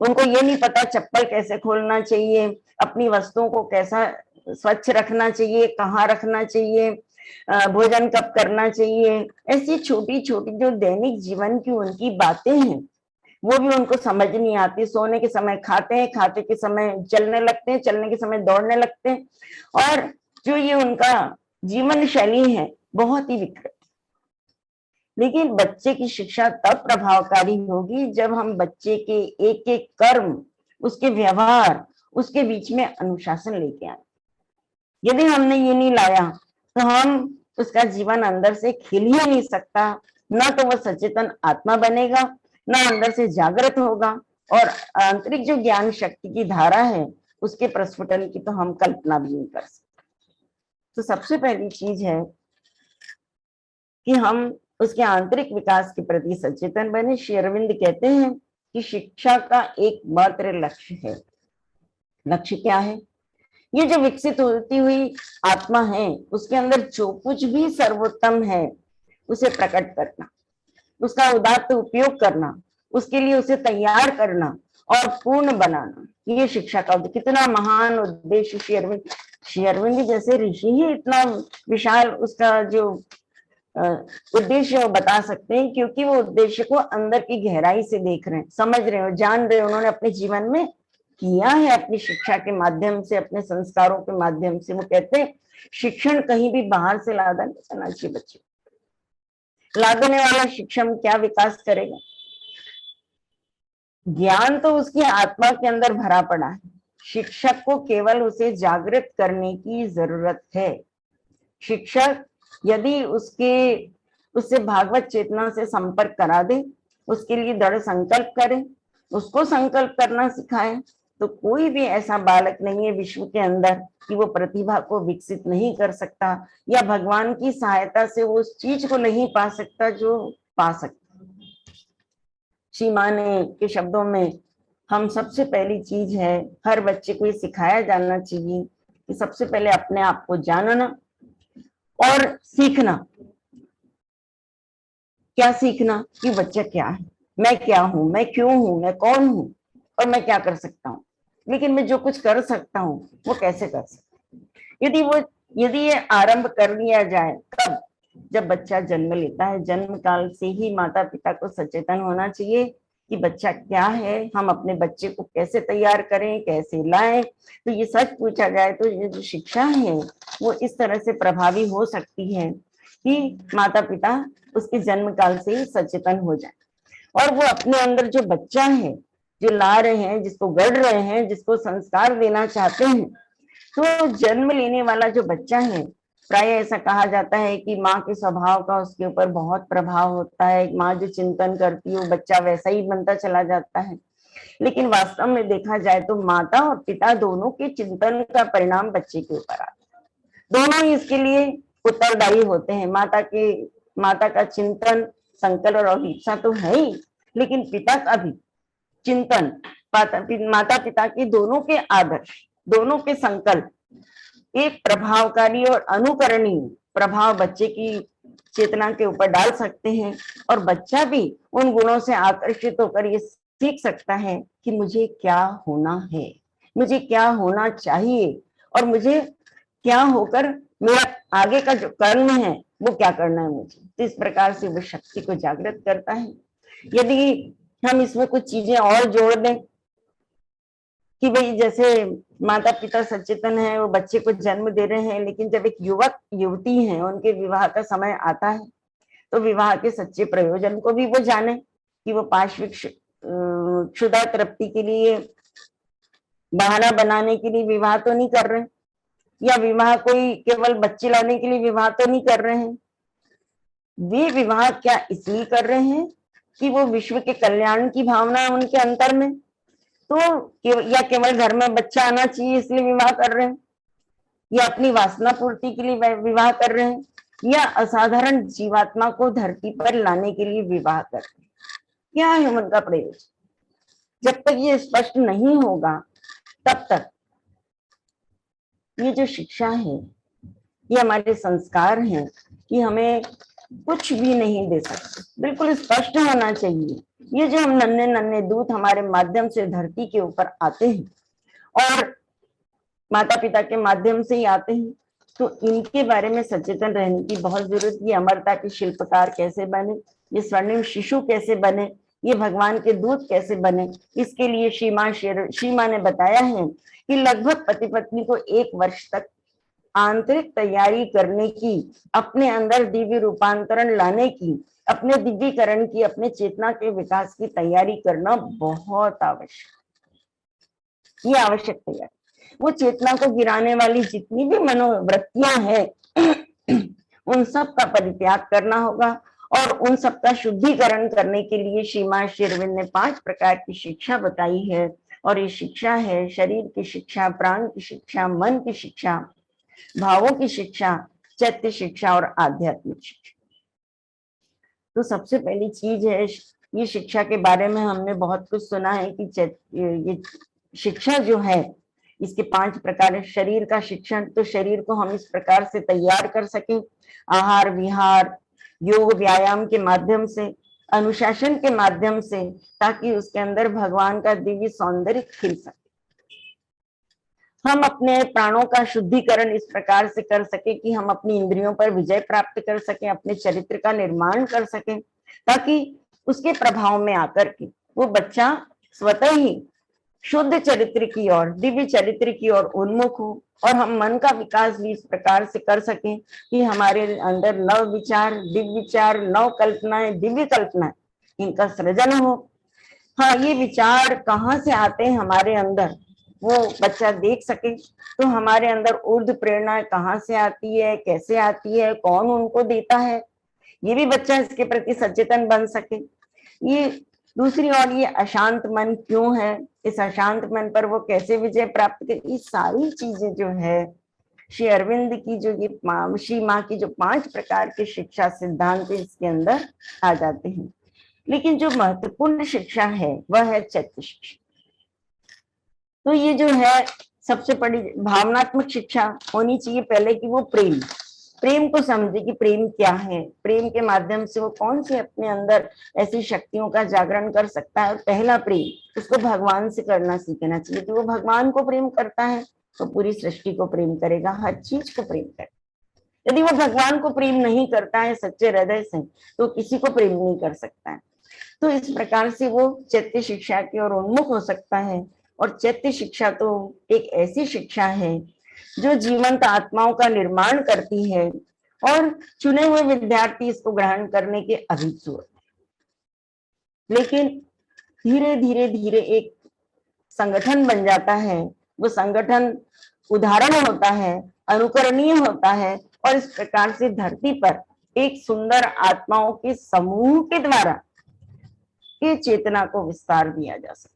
उनको ये नहीं पता चप्पल कैसे खोलना चाहिए, अपनी वस्तुओं को कैसा स्वच्छ रखना चाहिए, कहाँ रखना चाहिए, भोजन कब करना चाहिए। ऐसी छोटी छोटी जो दैनिक जीवन की उनकी बातें हैं वो भी उनको समझ नहीं आती। सोने के समय खाते हैं, खाते के समय चलने लगते हैं, चलने के समय दौड़ने लगते हैं। और जो ये उनका जीवन शैली है बहुत ही विकृत। लेकिन बच्चे की शिक्षा तब प्रभावकारी होगी जब हम बच्चे के एक एक कर्म, उसके व्यवहार, उसके बीच में अनुशासन लेके आए। यदि हमने ये नहीं लाया तो हम उसका जीवन अंदर से खिल ही नहीं सकता। ना तो वह सचेतन आत्मा बनेगा, ना अंदर से जागृत होगा, और आंतरिक जो ज्ञान शक्ति की धारा है उसके प्रस्फुटन की तो हम कल्पना भी नहीं कर सकते। तो सबसे पहली चीज है कि हम उसके आंतरिक विकास के प्रति सचेतन बने। श्री अरविंद कहते हैं कि शिक्षा का एकमात्र लक्ष्य है। लक्ष्य क्या है? ये जो विकसित होती हुई आत्मा है उसके अंदर जो कुछ भी सर्वोत्तम है उसे प्रकट करना, उसका उदात्त उपयोग करना, उसके लिए उसे तैयार करना और पूर्ण बनाना, ये शिक्षा का कितना महान उद्देश्य। श्री अरविंद जैसे ऋषि ही इतना विशाल उसका जो उद्देश्य वो बता सकते हैं, क्योंकि वो उद्देश्य को अंदर की गहराई से देख रहे हैं, समझ रहे हैं, जान रहे हैं। उन्होंने अपने जीवन में किया है, अपनी शिक्षा के माध्यम से, अपने संस्कारों के माध्यम से। वो कहते हैं शिक्षण कहीं भी बाहर से लादा नहीं करना चाहिए। बच्चे लादने वाला शिक्षण क्या विकास करेगा? ज्ञान तो उसकी आत्मा के अंदर भरा पड़ा है, शिक्षक को केवल उसे जागृत करने की जरूरत है। शिक्षक यदि उससे भागवत चेतना से संपर्क करा दे, उसके लिए दृढ़ संकल्प करे, उसको संकल्प करना सिखाए, तो कोई भी ऐसा बालक नहीं है विश्व के अंदर कि वो प्रतिभा को विकसित नहीं कर सकता या भगवान की सहायता से वो उस चीज को नहीं पा सकता जो पा सकता। सीमाने के शब्दों में हम सबसे पहली चीज है, हर बच्चे को ये सिखाया जाना चाहिए कि सबसे पहले अपने आप को जानना और सीखना। क्या सीखना? कि बच्चा क्या है, मैं क्या हूं, मैं क्यों हूं, मैं कौन हूं और मैं क्या कर सकता हूँ। लेकिन मैं जो कुछ कर सकता हूँ वो कैसे कर सकता हूँ। यदि ये आरंभ कर लिया जाए, कब? जब बच्चा जन्म लेता है। जन्म काल से ही माता पिता को सचेतन होना चाहिए कि बच्चा क्या है, हम अपने बच्चे को कैसे तैयार करें, कैसे लाएं। तो ये सच पूछा जाए तो ये जो शिक्षा है वो इस तरह से प्रभावी हो सकती है कि माता पिता उसके जन्म काल से ही सचेतन हो जाए और वो अपने अंदर जो बच्चा है, जो ला रहे हैं, जिसको गढ़ रहे हैं, जिसको संस्कार देना चाहते हैं, तो जन्म लेने वाला जो बच्चा है, प्राय ऐसा कहा जाता है कि माँ के स्वभाव का उसके ऊपर बहुत प्रभाव होता है। माँ जो चिंतन करती है वो बच्चा वैसा ही बनता चला जाता है। लेकिन वास्तव में देखा जाए तो माता और पिता दोनों के चिंतन का परिणाम बच्चे के ऊपर आता है। दोनों ही इसके लिए उत्तरदायी होते हैं। माता का चिंतन, संकल्प और अभिप्सा तो है ही, लेकिन पिता का भी चिंतन, माता पिता के दोनों के आदर्श, दोनों के संकल्प एक प्रभावकारी और अनुकरणीय प्रभाव बच्चे की चेतना के ऊपर डाल सकते हैं और बच्चा भी उन गुणों से आकर्षित होकर ये सीख सकता है कि मुझे क्या होना है, मुझे क्या होना चाहिए और मुझे क्या होकर मेरा आगे का जो कर्म है वो क्या करना है मुझे। तो इस प्रकार से वो शक्ति को जागृत करता है। यदि हम इसमें कुछ चीजें और जोड़ दें कि भाई जैसे माता पिता सचेतन है, वो बच्चे को जन्म दे रहे हैं, लेकिन जब एक युवक युवती है उनके विवाह का समय आता है तो विवाह के सच्चे प्रयोजन को भी वो जाने कि वो पार्श्विक क्षुधा तृप्ति के लिए, बहाना बनाने के लिए विवाह तो नहीं कर रहे, या विवाह कोई केवल बच्चे लाने के लिए विवाह तो नहीं कर रहे हैं। वे विवाह क्या इसलिए कर रहे हैं कि वो विश्व के कल्याण की भावना है उनके अंतर में, तो या केवल घर में बच्चा आना चाहिए इसलिए विवाह कर रहे हैं, या अपनी वासना पूर्ति के लिए विवाह कर रहे हैं, या असाधारण जीवात्मा को धरती पर लाने के लिए विवाह कर रहे हैं। क्या है उनका प्रयोजन? जब तक ये स्पष्ट नहीं होगा तब तक ये जो शिक्षा है, ये हमारे संस्कार हैं, ये हमें कुछ भी नहीं दे सकते, बिल्कुल स्पष्ट होना चाहिए। ये जो हम नन्हे नन्हे दूत हमारे माध्यम से धरती के ऊपर आते हैं और माता पिता के माध्यम से ही आते हैं, तो इनके बारे में सचेतन रहने की बहुत जरूरत। ये अमरता के शिल्पकार कैसे बने, ये स्वर्णिम शिशु कैसे बने, ये भगवान के दूत कैसे बने, इसके लिए श्री माँ ने बताया है कि लगभग पति पत्नी को 1 वर्ष तक आंतरिक तैयारी करने की, अपने अंदर दिव्य रूपांतरण लाने की, अपने दिव्यीकरण की, अपने चेतना के विकास की तैयारी करना बहुत आवश्यक, ये आवश्यक तैयारी। वो चेतना को गिराने वाली जितनी भी मनोवृत्तियां हैं उन सब का परित्याग करना होगा और उन सब का शुद्धिकरण करने के लिए श्रीमान श्री अरविंद ने 5 प्रकार की शिक्षा बताई है। और ये शिक्षा है शरीर की शिक्षा, प्राण की शिक्षा, मन की शिक्षा, भावों की शिक्षा, चैत्य शिक्षा और आध्यात्मिक शिक्षा। तो सबसे पहली चीज है, ये शिक्षा के बारे में हमने बहुत कुछ सुना है कि ये शिक्षा जो है इसके 5 प्रकार है। शरीर का शिक्षण, तो शरीर को हम इस प्रकार से तैयार कर सकें, आहार विहार, योग व्यायाम के माध्यम से, अनुशासन के माध्यम से, ताकि उसके अंदर भगवान का दिव्य सौंदर्य खिल सके। हम अपने प्राणों का शुद्धिकरण इस प्रकार से कर सके कि हम अपनी इंद्रियों पर विजय प्राप्त कर सकें, अपने चरित्र का निर्माण कर सकें, ताकि उसके प्रभाव में आकर के वो बच्चा स्वतः ही शुद्ध चरित्र की ओर, दिव्य चरित्र की ओर उन्मुख हो। और हम मन का विकास भी इस प्रकार से कर सकें कि हमारे अंदर नव विचार, दिव्य विचार, नव कल्पनाएं, दिव्य कल्पनाएं, इनका सृजन हो। हाँ, ये विचार कहाँ से आते हैं हमारे अंदर, वो बच्चा देख सके। तो हमारे अंदर ऊर्ध्व प्रेरणा कहाँ से आती है, कैसे आती है, कौन उनको देता है, ये भी बच्चा इसके प्रति सचेतन बन सके। ये दूसरी ओर, ये अशांत मन क्यों है, इस अशांत मन पर वो कैसे विजय प्राप्त करे, ये सारी चीजें जो है श्री अरविंद की जो ये श्री माँ की जो 5 प्रकार के शिक्षा सिद्धांत इसके अंदर आ जाते हैं। लेकिन जो महत्वपूर्ण शिक्षा है वह है चैत्य शिक्षा। तो ये जो है सबसे बड़ी भावनात्मक शिक्षा होनी चाहिए पहले, कि वो प्रेम को समझे कि प्रेम क्या है, प्रेम के माध्यम से वो कौन सी अपने अंदर ऐसी शक्तियों का जागरण कर सकता है। पहला प्रेम उसको भगवान से करना सीखना चाहिए। तो वो भगवान को प्रेम करता है तो पूरी सृष्टि को प्रेम करेगा, हर चीज को प्रेम करेगा। यदि वो भगवान को प्रेम नहीं करता है सच्चे हृदय से, तो किसी को प्रेम नहीं कर सकता है। तो इस प्रकार से वो चैत्य शिक्षा की ओर उन्मुख हो सकता है। और चैत्य शिक्षा तो एक ऐसी शिक्षा है जो जीवंत आत्माओं का निर्माण करती है और चुने हुए विद्यार्थी इसको ग्रहण करने के अभिचुर। लेकिन धीरे धीरे धीरे एक संगठन बन जाता है, वो संगठन उदाहरण होता है, अनुकरणीय होता है, और इस प्रकार से धरती पर एक सुंदर आत्माओं के समूह के द्वारा ये चेतना को विस्तार दिया जा सकता है,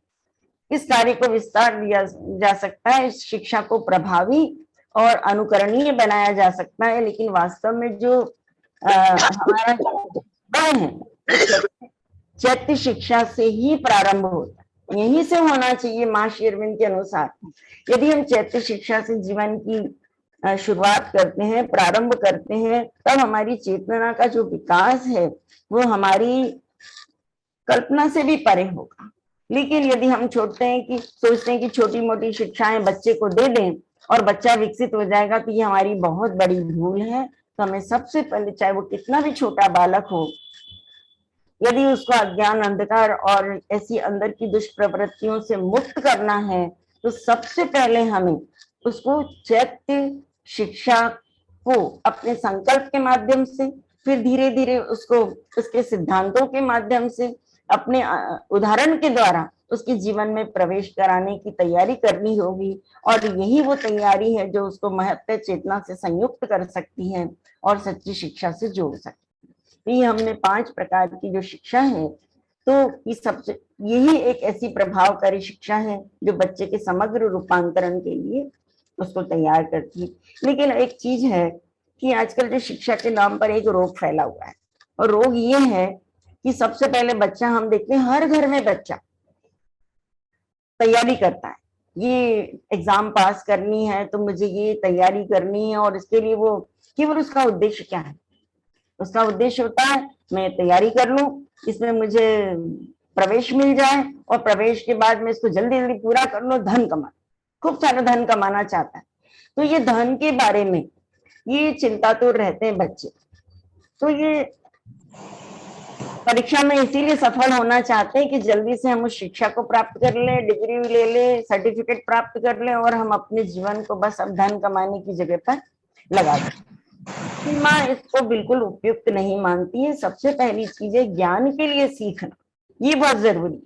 इस कार्य को विस्तार दिया जा सकता है, इस शिक्षा को प्रभावी और अनुकरणीय बनाया जा सकता है। लेकिन वास्तव में जो हमारा है चैत्य शिक्षा से ही प्रारंभ होता है, यहीं से होना चाहिए माँ श्री अरविंद के अनुसार। यदि हम चैत्य शिक्षा से जीवन की शुरुआत करते हैं, प्रारंभ करते हैं, तब हमारी चेतना का जो विकास है वो हमारी कल्पना से भी परे होगा। लेकिन यदि हम सोचते हैं कि छोटी मोटी शिक्षाएं बच्चे को दे दें और बच्चा विकसित हो जाएगा, तो ये हमारी बहुत बड़ी भूल है। तो हमें सबसे पहले, चाहे वो कितना भी छोटा बालक हो, यदि उसको अज्ञान, अंधकार और ऐसी अंदर की दुष्प्रवृत्तियों से मुक्त करना है, तो सबसे पहले हमें उसको चैत्य शिक्षा को अपने संकल्प के माध्यम से, फिर धीरे धीरे उसको उसके सिद्धांतों के माध्यम से, अपने उदाहरण के द्वारा उसके जीवन में प्रवेश कराने की तैयारी करनी होगी। और यही वो तैयारी है जो उसको महत्व चेतना से संयुक्त कर सकती है और सच्ची शिक्षा से जोड़ सकती है। ये हमने 5 प्रकार की जो शिक्षा है, तो ये सबसे, यही एक ऐसी प्रभावकारी शिक्षा है जो बच्चे के समग्र रूपांतरण के लिए उसको तैयार करती है। लेकिन एक चीज है कि आजकल जो शिक्षा के नाम पर एक रोग फैला हुआ है, और रोग ये है कि सबसे पहले बच्चा, हम देखते हैं हर घर में बच्चा तैयारी करता है, ये एग्जाम पास करनी है तो मुझे ये तैयारी करनी है, और इसके लिए वो केवल उसका उद्देश्य क्या है, उसका उद्देश्य होता है मैं तैयारी कर लूं, इसमें मुझे प्रवेश मिल जाए और प्रवेश के बाद मैं इसको जल्दी जल्दी पूरा कर लूं, धन कमा, खूब सारा धन कमाना चाहता है। तो ये धन के बारे में ये चिंता तो रहते हैं बच्चे। तो ये परीक्षा में इसीलिए सफल होना चाहते हैं कि जल्दी से हम उस शिक्षा को प्राप्त कर लें, डिग्री ले लें, सर्टिफिकेट प्राप्त कर लें और हम अपने जीवन को बस अब धन कमाने की जगह पर लगा दें। माँ इसको बिल्कुल उपयुक्त नहीं मानती है। सबसे पहली चीज है ज्ञान के लिए सीखना, ये बहुत जरूरी है।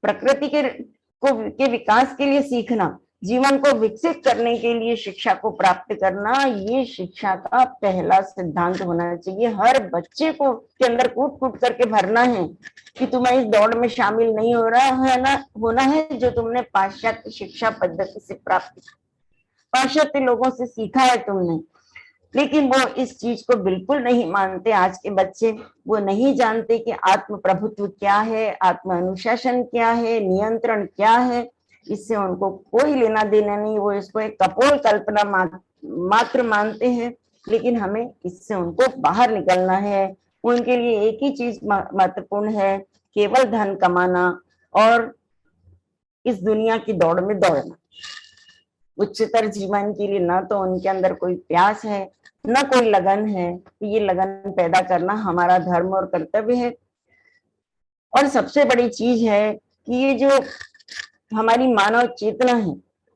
प्रकृति के विकास के लिए सीखना, जीवन को विकसित करने के लिए शिक्षा को प्राप्त करना, ये शिक्षा का पहला सिद्धांत होना चाहिए। हर बच्चे को के अंदर कूट कूट करके भरना है कि तुम्हें इस दौड़ में शामिल नहीं हो रहा है ना, होना है जो तुमने पाश्चात्य शिक्षा पद्धति से प्राप्त, पाश्चात्य लोगों से सीखा है तुमने। लेकिन वो इस चीज को बिल्कुल नहीं मानते आज के बच्चे। वो नहीं जानते कि आत्म प्रभुत्व क्या है, आत्म अनुशासन क्या है, नियंत्रण क्या है। इससे उनको कोई लेना देना नहीं, वो इसको एक कपोल कल्पना मात्र मानते हैं। लेकिन हमें इससे उनको बाहर निकलना है। उनके लिए एक ही चीज महत्वपूर्ण है, केवल धन कमाना और इस दुनिया की दौड़ में दौड़ना। उच्चतर जीवन के लिए ना तो उनके अंदर कोई प्यास है, न कोई लगन है। ये लगन पैदा करना हमारा धर्म और कर्तव्य है। और सबसे बड़ी चीज है कि ये जो हमारी मानव चेतना है,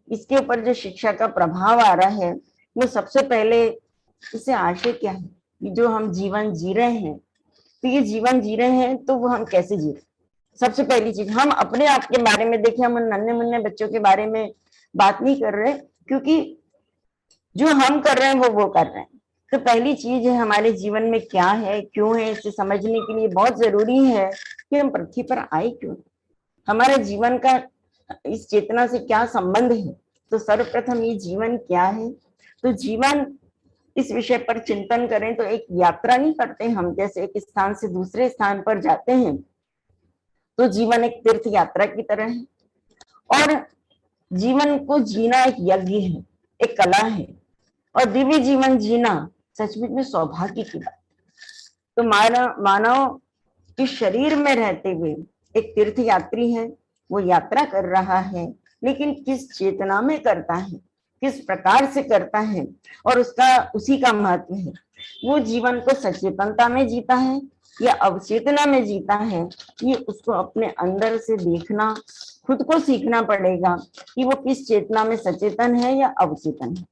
इसके ऊपर जो शिक्षा का प्रभाव आ रहा है, वो सबसे पहले इससे आशय क्या है, जो हम जीवन जी रहे हैं, तो ये जीवन जी रहे हैं तो वो हम कैसे जी रहे। सबसे पहली चीज हम अपने आप के बारे में देखिए, हम नन्हे मुन्ने बच्चों के बारे में बात नहीं कर रहे, क्योंकि जो हम कर रहे हैं वो कर रहे हैं। तो पहली चीज है हमारे जीवन में क्या है, क्यों है, इसे समझने के लिए बहुत जरूरी है कि हम पृथ्वी पर आए क्यों, हमारे जीवन का इस चेतना से क्या संबंध है। तो सर्वप्रथम ये जीवन क्या है, तो जीवन इस विषय पर चिंतन करें तो एक यात्रा नहीं करते हम, जैसे एक स्थान से दूसरे स्थान पर जाते हैं, तो जीवन एक तीर्थ यात्रा की तरह है। और जीवन को जीना एक यज्ञ है, एक कला है। और दिव्य जीवन जीना सचमुच में सौभाग्य की बात। तो मानव इस शरीर में रहते हुए एक तीर्थ यात्री है, वो यात्रा कर रहा है, लेकिन किस चेतना में करता है, किस प्रकार से करता है, और उसका उसी का महत्व है। वो जीवन को सचेतनता में जीता है या अवचेतना में जीता है, ये उसको अपने अंदर से देखना, खुद को सीखना पड़ेगा कि वो किस चेतना में सचेतन है या अवचेतन है।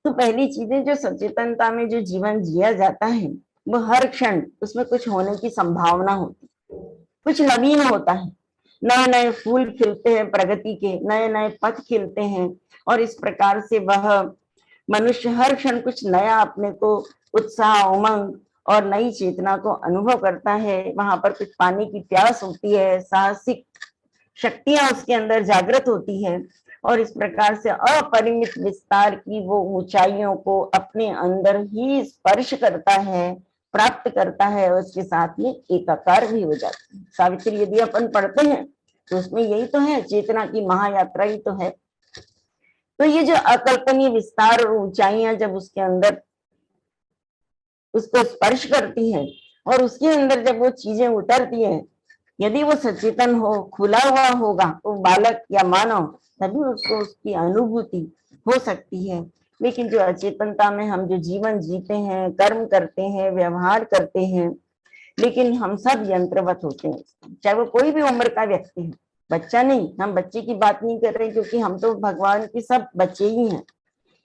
तो पहली चीजें, जो सचेतनता में जो जीवन जिया जाता है, वो हर क्षण उसमें कुछ होने की संभावना होती, कुछ नवीन होता है, नए नए फूल खिलते हैं, प्रगति के नए नए पथ खिलते हैं। और इस प्रकार से वह मनुष्य हर क्षण कुछ नया अपने को उत्साह, उमंग और नई चेतना को अनुभव करता है। वहां पर कुछ पाने की प्यास होती है, साहसिक शक्तियां उसके अंदर जागृत होती है, और इस प्रकार से अपरिमित विस्तार की वो ऊंचाइयों को अपने अंदर ही स्पर्श करता है, प्राप्त करता है, और उसके साथ में एकाकार भी हो जाता है। सावित्री यदि अपन पढ़ते हैं तो उसमें यही तो है, चेतना की महायात्रा ही तो है। तो ये जो अकल्पनीय विस्तार और ऊंचाइयां जब उसके अंदर उसको स्पर्श करती है, और उसके अंदर जब वो चीजें उतरती है, यदि वो सचेतन हो, खुला हुआ होगा, तो बालक या मानव, तभी उसको उसकी अनुभूति हो सकती है। लेकिन जो अचेतनता में हम जो जीवन जीते हैं, कर्म करते हैं, व्यवहार करते हैं, लेकिन हम सब यंत्रवत होते हैं, चाहे वो कोई भी उम्र का व्यक्ति है, बच्चा नहीं। हम बच्चे की बात नहीं कर रहे, क्योंकि हम तो भगवान की सब बच्चे ही हैं।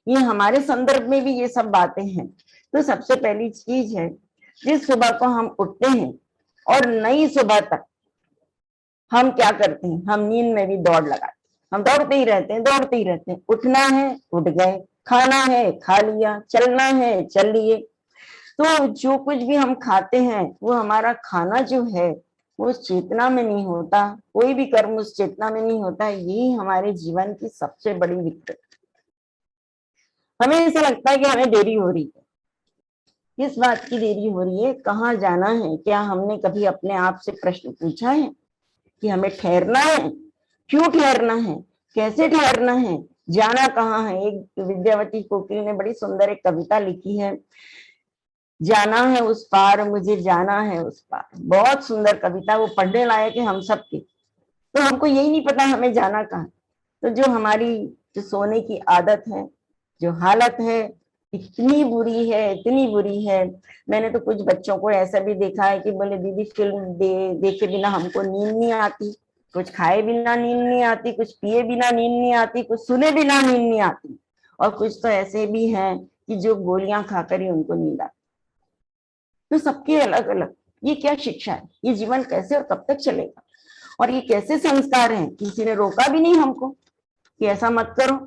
ये हमारे संदर्भ में भी ये सब बातें हैं। तो सबसे पहली चीज है, जिस सुबह को हम उठते हैं और नई सुबह तक हम क्या करते हैं, हम नींद में भी दौड़ लगाते, हम दौड़ते ही रहते हैं, दौड़ते ही रहते हैं। उठना है, उठ गए, खाना है, खा लिया, चलना है, चल लिए। तो जो कुछ भी हम खाते हैं, वो हमारा खाना जो है वो उस चेतना में नहीं होता, कोई भी कर्म उस चेतना में नहीं होता। यही हमारे जीवन की सबसे बड़ी दिक्कत। हमें ऐसा लगता है कि हमें देरी हो रही है। किस बात की देरी हो रही है, कहाँ जाना है? क्या हमने कभी अपने आप से प्रश्न पूछा है कि हमें ठहरना है? क्यों ठहरना है? कैसे ठहरना है? जाना कहाँ है? एक विद्यावती कोकिल ने बड़ी सुंदर एक कविता लिखी है जाना है उस पार, मुझे जाना है उस पार। बहुत सुंदर कविता, वो पढ़ने लायक है हम सब की। तो हमको यही नहीं पता हमें जाना कहाँ। तो जो हमारी जो सोने की आदत है, जो हालत है, इतनी बुरी है, इतनी बुरी है। मैंने तो कुछ बच्चों को ऐसा भी देखा है कि बोले दीदी फिल्म देखे बिना हमको नींद नहीं आती, कुछ खाए बिना नींद नहीं आती, कुछ पिए बिना नींद नहीं आती, कुछ सुने बिना नींद नहीं आती। और कुछ तो ऐसे भी हैं कि जो गोलियां खाकर ही उनको नींद आती। तो सबके अलग अलग। ये क्या शिक्षा है? ये जीवन कैसे और कब तक चलेगा? और ये कैसे संस्कार हैं? किसी ने रोका भी नहीं हमको कि ऐसा मत करो।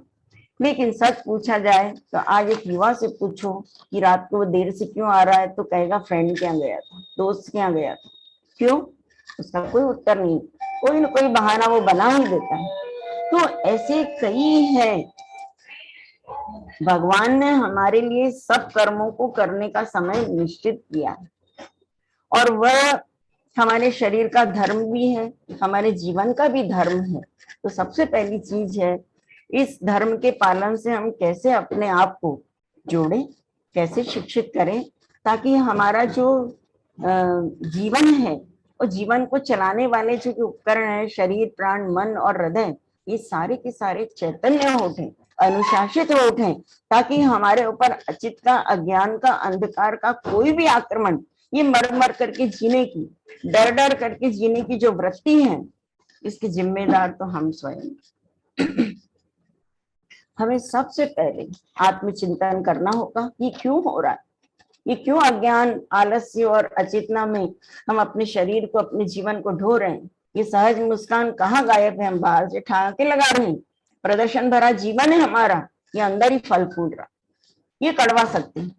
लेकिन सच पूछा जाए तो आज एक युवा से पूछो कि रात को वो देर से क्यों आ रहा है, तो कहेगा फ्रेंड के यहाँ गया था, दोस्त के यहाँ गया था। क्यों? उसका कोई उत्तर नहीं, कोई ना कोई बहाना वो बना ही देता है। तो ऐसे कई है। भगवान ने हमारे लिए सब कर्मों को करने का समय निश्चित किया है, और वह हमारे शरीर का धर्म भी है, हमारे जीवन का भी धर्म है। तो सबसे पहली चीज है, इस धर्म के पालन से हम कैसे अपने आप को जोड़ें, कैसे शिक्षित करें, ताकि हमारा जो जीवन है और जीवन को चलाने वाले जो उपकरण है, शरीर, प्राण, मन और हृदय, ये सारे के सारे चैतन्य हो उठे, अनुशासित हो उठे, ताकि हमारे ऊपर अचित का, अज्ञान का, अंधकार का कोई भी आक्रमण, ये मर मर करके जीने की, डर डर करके जीने की जो वृत्ति है, इसके जिम्मेदार तो हम स्वयं। हमें सबसे पहले आत्मचिंतन करना होगा कि क्यों हो रहा है, ये क्यों अज्ञान, आलस्य और अचेतना में हम अपने शरीर को, अपने जीवन को ढो रहे हैं। ये सहज मुस्कान कहाँ गायब है? हम बाहर से ठहाके लगा रहे हैं। प्रदर्शन भरा जीवन है हमारा, ये अंदर ही फल फूल रहा, ये कड़वा सकते हैं।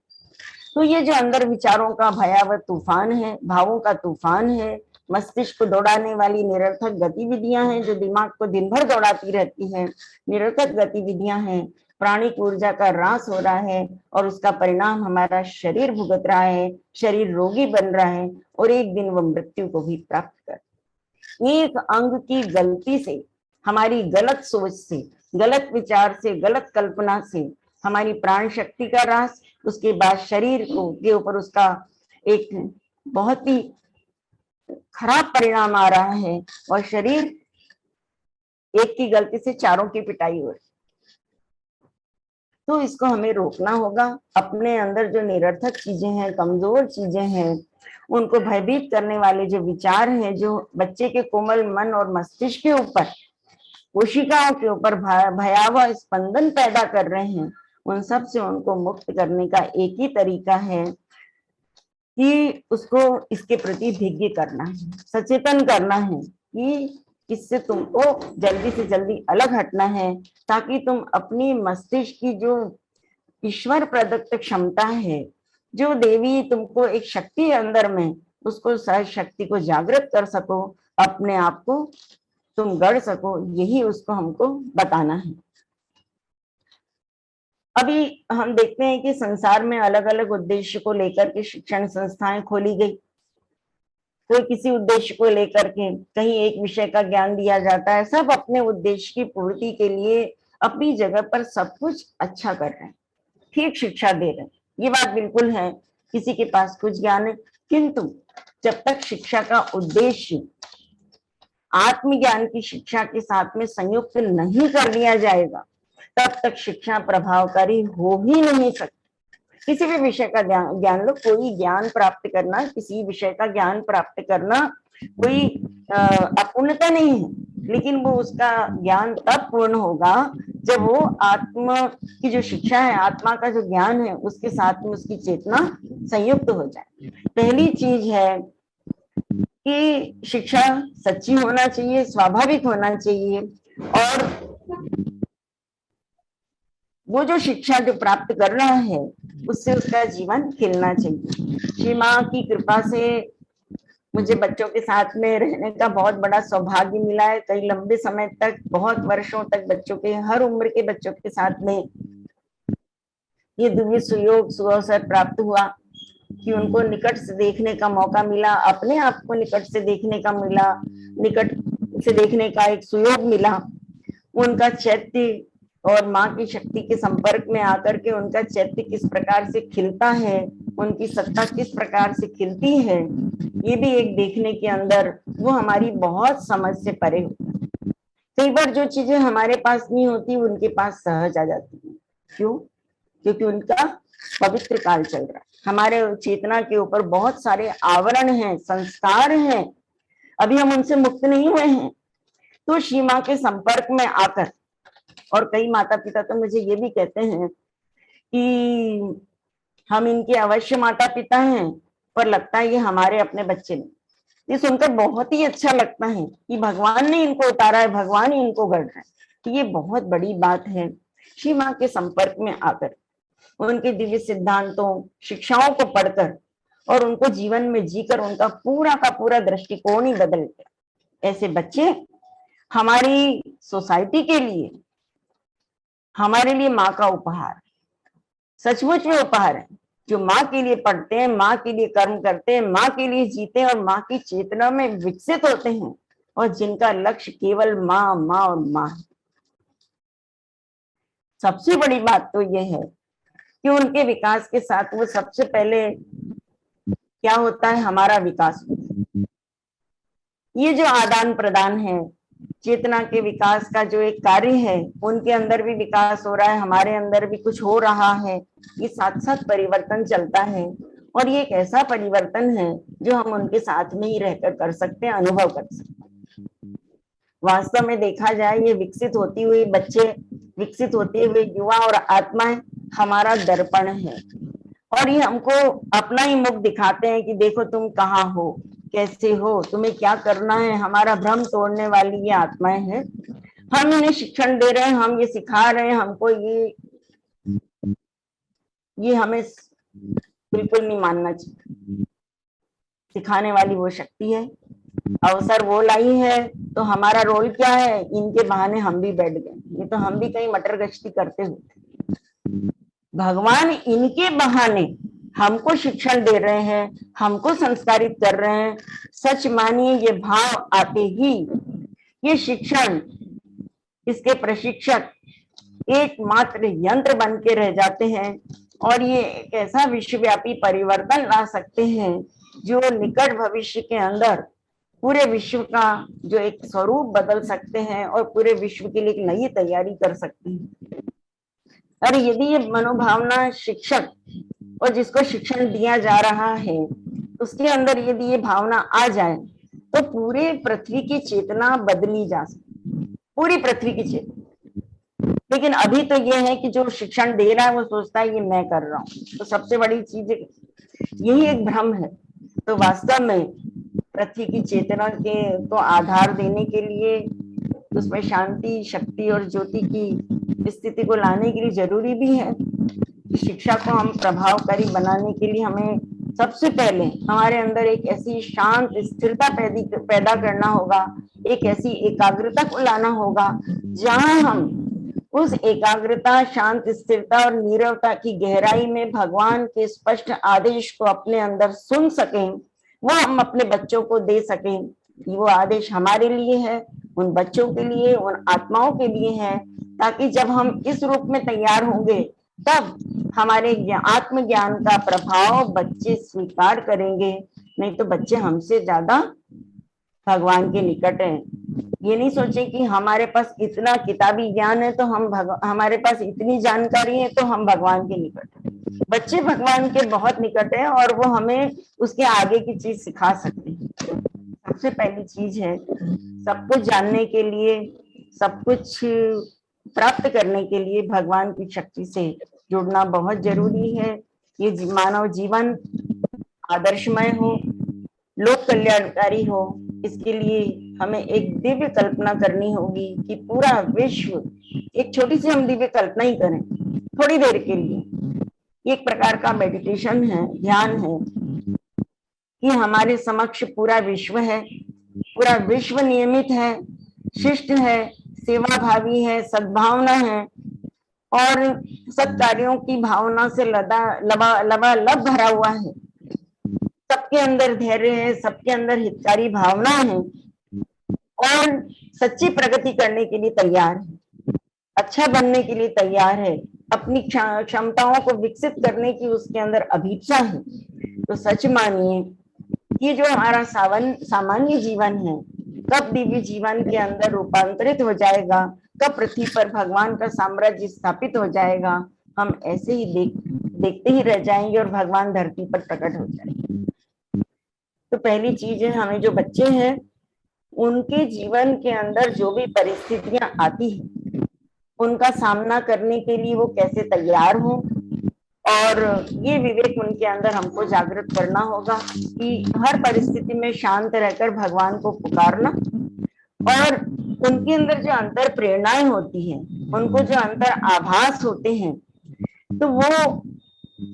तो ये जो अंदर विचारों का भयावह तूफान है, भावों का तूफान है, मस्तिष्क को दौड़ाने वाली निरर्थक गतिविधियां हैं जो दिमाग को दिन भर दौड़ाती रहती हैं, निरर्थक गतिविधियां हैं, प्राणिक ऊर्जा का ह्रास हो रहा है, और उसका परिणाम हमारा शरीर भुगत रहा है, शरीर रोगी बन रहा है, और एक दिन वो मृत्यु को भी प्राप्त कर। एक अंग की गलती से, हमारी गलत सोच से, गलत विचार से, गलत कल्पना से हमारी प्राण शक्ति का ह्रास, उसके बाद शरीर को के ऊपर उसका एक बहुत ही खराब परिणाम आ रहा है, और शरीर, एक की गलती से चारों की पिटाई हो रही। तो इसको हमें रोकना होगा। अपने अंदर जो निरर्थक चीजें हैं, कमजोर चीजें हैं, उनको भयभीत करने वाले जो विचार हैं, जो बच्चे के कोमल मन और मस्तिष्क के ऊपर, कोशिकाओं के ऊपर भयावह स्पंदन पैदा कर रहे हैं, उन सब से उनको मुक्त करने का एक ही तरीका है कि उसको इसके प्रति भिज्ञ करना है, सचेतन करना है कि इससे तुमको जल्दी से जल्दी अलग हटना है, ताकि तुम अपनी मस्तिष्क की जो ईश्वर प्रदत्त क्षमता है, जो देवी तुमको एक शक्ति है अंदर में, उसको सहज शक्ति को जागृत कर सको, अपने आप को तुम गढ़ सको। यही उसको हमको बताना है। अभी हम देखते हैं कि संसार में अलग अलग उद्देश्य को लेकर के शिक्षण संस्थाएं खोली गई। कोई किसी उद्देश्य को लेकर के, कहीं एक विषय का ज्ञान दिया जाता है। सब अपने उद्देश्य की पूर्ति के लिए अपनी जगह पर सब कुछ अच्छा कर रहे हैं, ठीक शिक्षा दे रहे हैं, ये बात बिल्कुल है। किसी के पास कुछ ज्ञान है, किंतु जब तक शिक्षा का उद्देश्य आत्मज्ञान की शिक्षा के साथ में संयुक्त नहीं कर लिया जाएगा, तब तक शिक्षा प्रभावकारी हो ही नहीं सकती। किसी भी विषय का ज्ञान लो, कोई ज्ञान प्राप्त करना, किसी विषय का ज्ञान प्राप्त करना कोई अपूर्णता नहीं है, लेकिन वो उसका ज्ञान तब पूर्ण होगा जब वो आत्मा की जो शिक्षा है, आत्मा का जो ज्ञान है, उसके साथ में उसकी चेतना संयुक्त हो जाए। पहली चीज है कि शिक्षा सच्ची होना चाहिए, स्वाभाविक होना चाहिए, और वो जो शिक्षा जो प्राप्त कर रहा है उससे उसका जीवन खिलना चाहिए। श्री माँ की कृपा से मुझे बच्चों के साथ में रहने का बहुत बड़ा सौभाग्य मिला है। कई लंबे समय तक, बहुत वर्षों तक बच्चों के, हर उम्र के बच्चों के साथ में ये दिव्य सुयोग, सुअवसर प्राप्त हुआ कि उनको निकट से देखने का मौका मिला, अपने आप को निकट से देखने का मिला, निकट से देखने का एक सुयोग मिला। उनका चैत्य और माँ की शक्ति के संपर्क में आकर के उनका चैत्य किस प्रकार से खिलता है, उनकी सत्ता किस प्रकार से खिलती है, ये भी एक देखने के अंदर वो हमारी बहुत समझ से परे होता है। कई बार जो चीजें हमारे पास नहीं होती उनके पास सहज आ जाती है। क्यों? क्योंकि उनका पवित्र काल चल रहा है। हमारे चेतना के ऊपर बहुत सारे आवरण हैं, संस्कार हैं, अभी हम उनसे मुक्त नहीं हुए हैं। तो श्री माँ के संपर्क में आकर, और कई माता पिता तो मुझे ये भी कहते हैं कि हम इनके अवश्य माता पिता हैं, पर लगता है ये हमारे अपने बच्चे नहीं। ये सुनकर बहुत ही अच्छा लगता है कि भगवान ने इनको उतारा है, भगवान ही इनको गढ़ रहा है। तो ये बहुत बड़ी बात है श्री माँ के संपर्क में आकर, उनके दिव्य सिद्धांतों, शिक्षाओं को पढ़कर और उनको जीवन में जीकर उनका पूरा का पूरा दृष्टिकोण ही बदल गया। ऐसे बच्चे हमारी सोसाइटी के लिए, हमारे लिए माँ का उपहार, सचमुच में उपहार है। जो माँ के लिए पढ़ते हैं, माँ के लिए कर्म करते हैं, माँ के लिए जीते हैं और माँ की चेतना में विकसित होते हैं, और जिनका लक्ष्य केवल माँ, माँ और माँ है। सबसे बड़ी बात तो यह है कि उनके विकास के साथ वो सबसे पहले क्या होता है, हमारा विकास होता है। ये जो आदान प्रदान है, चेतना के विकास का जो एक कार्य है, उनके अंदर भी विकास हो रहा है, हमारे अंदर भी कुछ हो रहा है। ये साथ साथ परिवर्तन चलता है, और ये एक ऐसा परिवर्तन है जो हम उनके साथ में ही रहकर कर सकते हैं, अनुभव कर सकते हैं। वास्तव में देखा जाए, ये विकसित होती हुई बच्चे, विकसित होते हुए युवा और आत्माएं हमारा दर्पण है, और ये हमको अपना ही मुख दिखाते हैं कि देखो तुम कहाँ हो, कैसे हो, तुम्हें क्या करना है। हमारा भ्रम तोड़ने वाली ये आत्माएं हैं। हम इन्हें शिक्षण दे रहे हैं, हम ये सिखा रहे हैं, हमको ये हमें बिल्कुल नहीं मानना चाहिए। सिखाने वाली वो शक्ति है, अवसर वो लाई है, तो हमारा रोल क्या है, इनके बहाने हम भी बैठ गए, नहीं तो हम भी कहीं मटर गश्ती करते होते। भगवान इनके बहाने हमको शिक्षण दे रहे हैं, हमको संस्कारित कर रहे हैं। सच मानिए, ये भाव आते ही ये शिक्षण, इसके प्रशिक्षक एकमात्र यंत्र बन के रह जाते हैं, और ये एक ऐसा विश्वव्यापी परिवर्तन ला सकते हैं जो निकट भविष्य के अंदर पूरे विश्व का जो एक स्वरूप बदल सकते हैं, और पूरे विश्व के लिए एक नई तैयारी कर सकते हैं। और यदि ये मनोभावना शिक्षक और जिसको शिक्षण दिया जा रहा है, उसके अंदर यदि ये भावना आ जाए, तो पूरे पृथ्वी की चेतना बदली जा सकती, पूरी पृथ्वी की चेतना। लेकिन अभी तो ये है कि जो शिक्षण दे रहा है वो सोचता है ये मैं कर रहा हूँ, तो सबसे बड़ी चीज यही एक भ्रम है। तो वास्तव में पृथ्वी की चेतना के तो आधार देने के लिए, उसमें शांति, शक्ति और ज्योति की स्थिति को लाने के लिए जरूरी भी है कि शिक्षा को हम प्रभावकारी बनाने के लिए हमें सबसे पहले हमारे अंदर एक ऐसी शांत स्थिरता पैदा करना होगा, एक ऐसी एकाग्रता को लाना होगा जहां हम उस एकाग्रता, शांत स्थिरता और नीरवता की गहराई में भगवान के स्पष्ट आदेश को अपने अंदर सुन सकें, वो हम अपने बच्चों को दे सकें। वो आदेश हमारे लिए है, उन बच्चों के लिए, उन आत्माओं के लिए है, ताकि जब हम इस रूप में तैयार होंगे तब हमारे आत्मज्ञान का प्रभाव बच्चे स्वीकार करेंगे। नहीं तो बच्चे हमसे ज्यादा भगवान के निकट हैं। ये नहीं सोचे कि हमारे पास इतना किताबी ज्ञान है तो हमारे पास इतनी जानकारी है तो हम भगवान के निकट हैं। बच्चे भगवान के बहुत निकट है, और वो हमें उसके आगे की चीज सिखा सकते हैं। सबसे पहली चीज है, सब कुछ जानने के लिए, सब कुछ प्राप्त करने के लिए भगवान की शक्ति से जुड़ना बहुत जरूरी है। ये मानव जीवन आदर्शमय हो, लोक कल्याणकारी हो, इसके लिए हमें एक दिव्य कल्पना करनी होगी कि पूरा विश्व, एक छोटी सी हम दिव्य कल्पना ही करें थोड़ी देर के लिए। एक प्रकार का मेडिटेशन है, ध्यान है कि हमारे समक्ष पूरा विश्व है, पूरा विश्व नियमित है, शिष्ट है, सेवाभावी है, सद्भावना है, और सत्कार्यों की भावना से लबालब भरा हुआ है। सबके अंदर धैर्य है, सबके अंदर हितकारी भावना है, और सच्ची प्रगति करने के लिए तैयार है, अच्छा बनने के लिए तैयार है। अपनी क्षमताओं को विकसित करने की उसके अंदर अभिप्सा है, तो सच मानिए कि जो हमारा सामान्य जीवन है कब दिव्य जीवन के अंदर रूपांतरित हो जाएगा, कब पृथ्वी पर भगवान का साम्राज्य स्थापित हो जाएगा, हम ऐसे ही देखते ही रह जाएंगे और भगवान धरती पर प्रकट हो जाएंगे। तो पहली चीज है, हमें जो बच्चे हैं उनके जीवन के अंदर जो भी परिस्थितियां आती हैं उनका सामना करने के लिए वो कैसे तैयार हो, और ये विवेक उनके अंदर हमको जागृत करना होगा कि हर परिस्थिति में शांत रहकर भगवान को पुकारना, और उनके अंदर जो अंतर प्रेरणाएं होती हैं, उनको जो अंतर आभास होते हैं, तो वो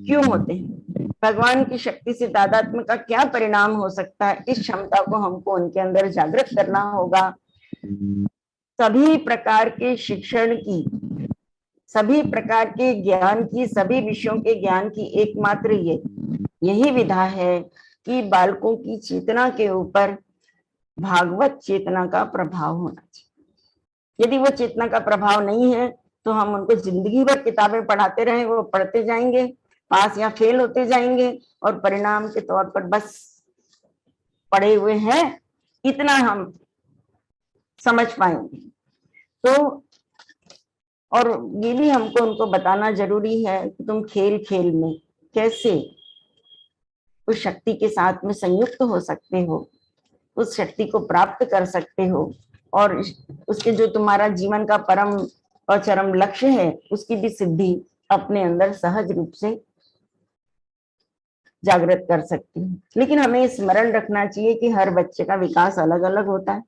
क्यों होते हैं, भगवान की शक्ति से तादात्म्य का क्या परिणाम हो सकता है, इस क्षमता को हमको उनके अंदर जागृत करना होगा। सभी प्रकार के शिक्षण की, सभी प्रकार के ज्ञान की, सभी विषयों के ज्ञान की एकमात्र यही विधा है कि बालकों की चेतना के ऊपर भागवत चेतना का प्रभाव होना चाहिए। यदि वो चेतना का प्रभाव नहीं है तो हम उनको जिंदगी भर किताबें पढ़ाते रहें, वो पढ़ते जाएंगे, पास या फेल होते जाएंगे, और परिणाम के तौर पर बस पढ़े हुए हैं इतना हम समझ पाएंगे। तो और ये भी हमको उनको बताना जरूरी है कि तुम खेल खेल में कैसे उस शक्ति के साथ में संयुक्त हो सकते हो, उस शक्ति को प्राप्त कर सकते हो, और उसके जो तुम्हारा जीवन का परम और चरम लक्ष्य है उसकी भी सिद्धि अपने अंदर सहज रूप से जागृत कर सकती है। लेकिन हमें स्मरण रखना चाहिए कि हर बच्चे का विकास अलग अलग होता है।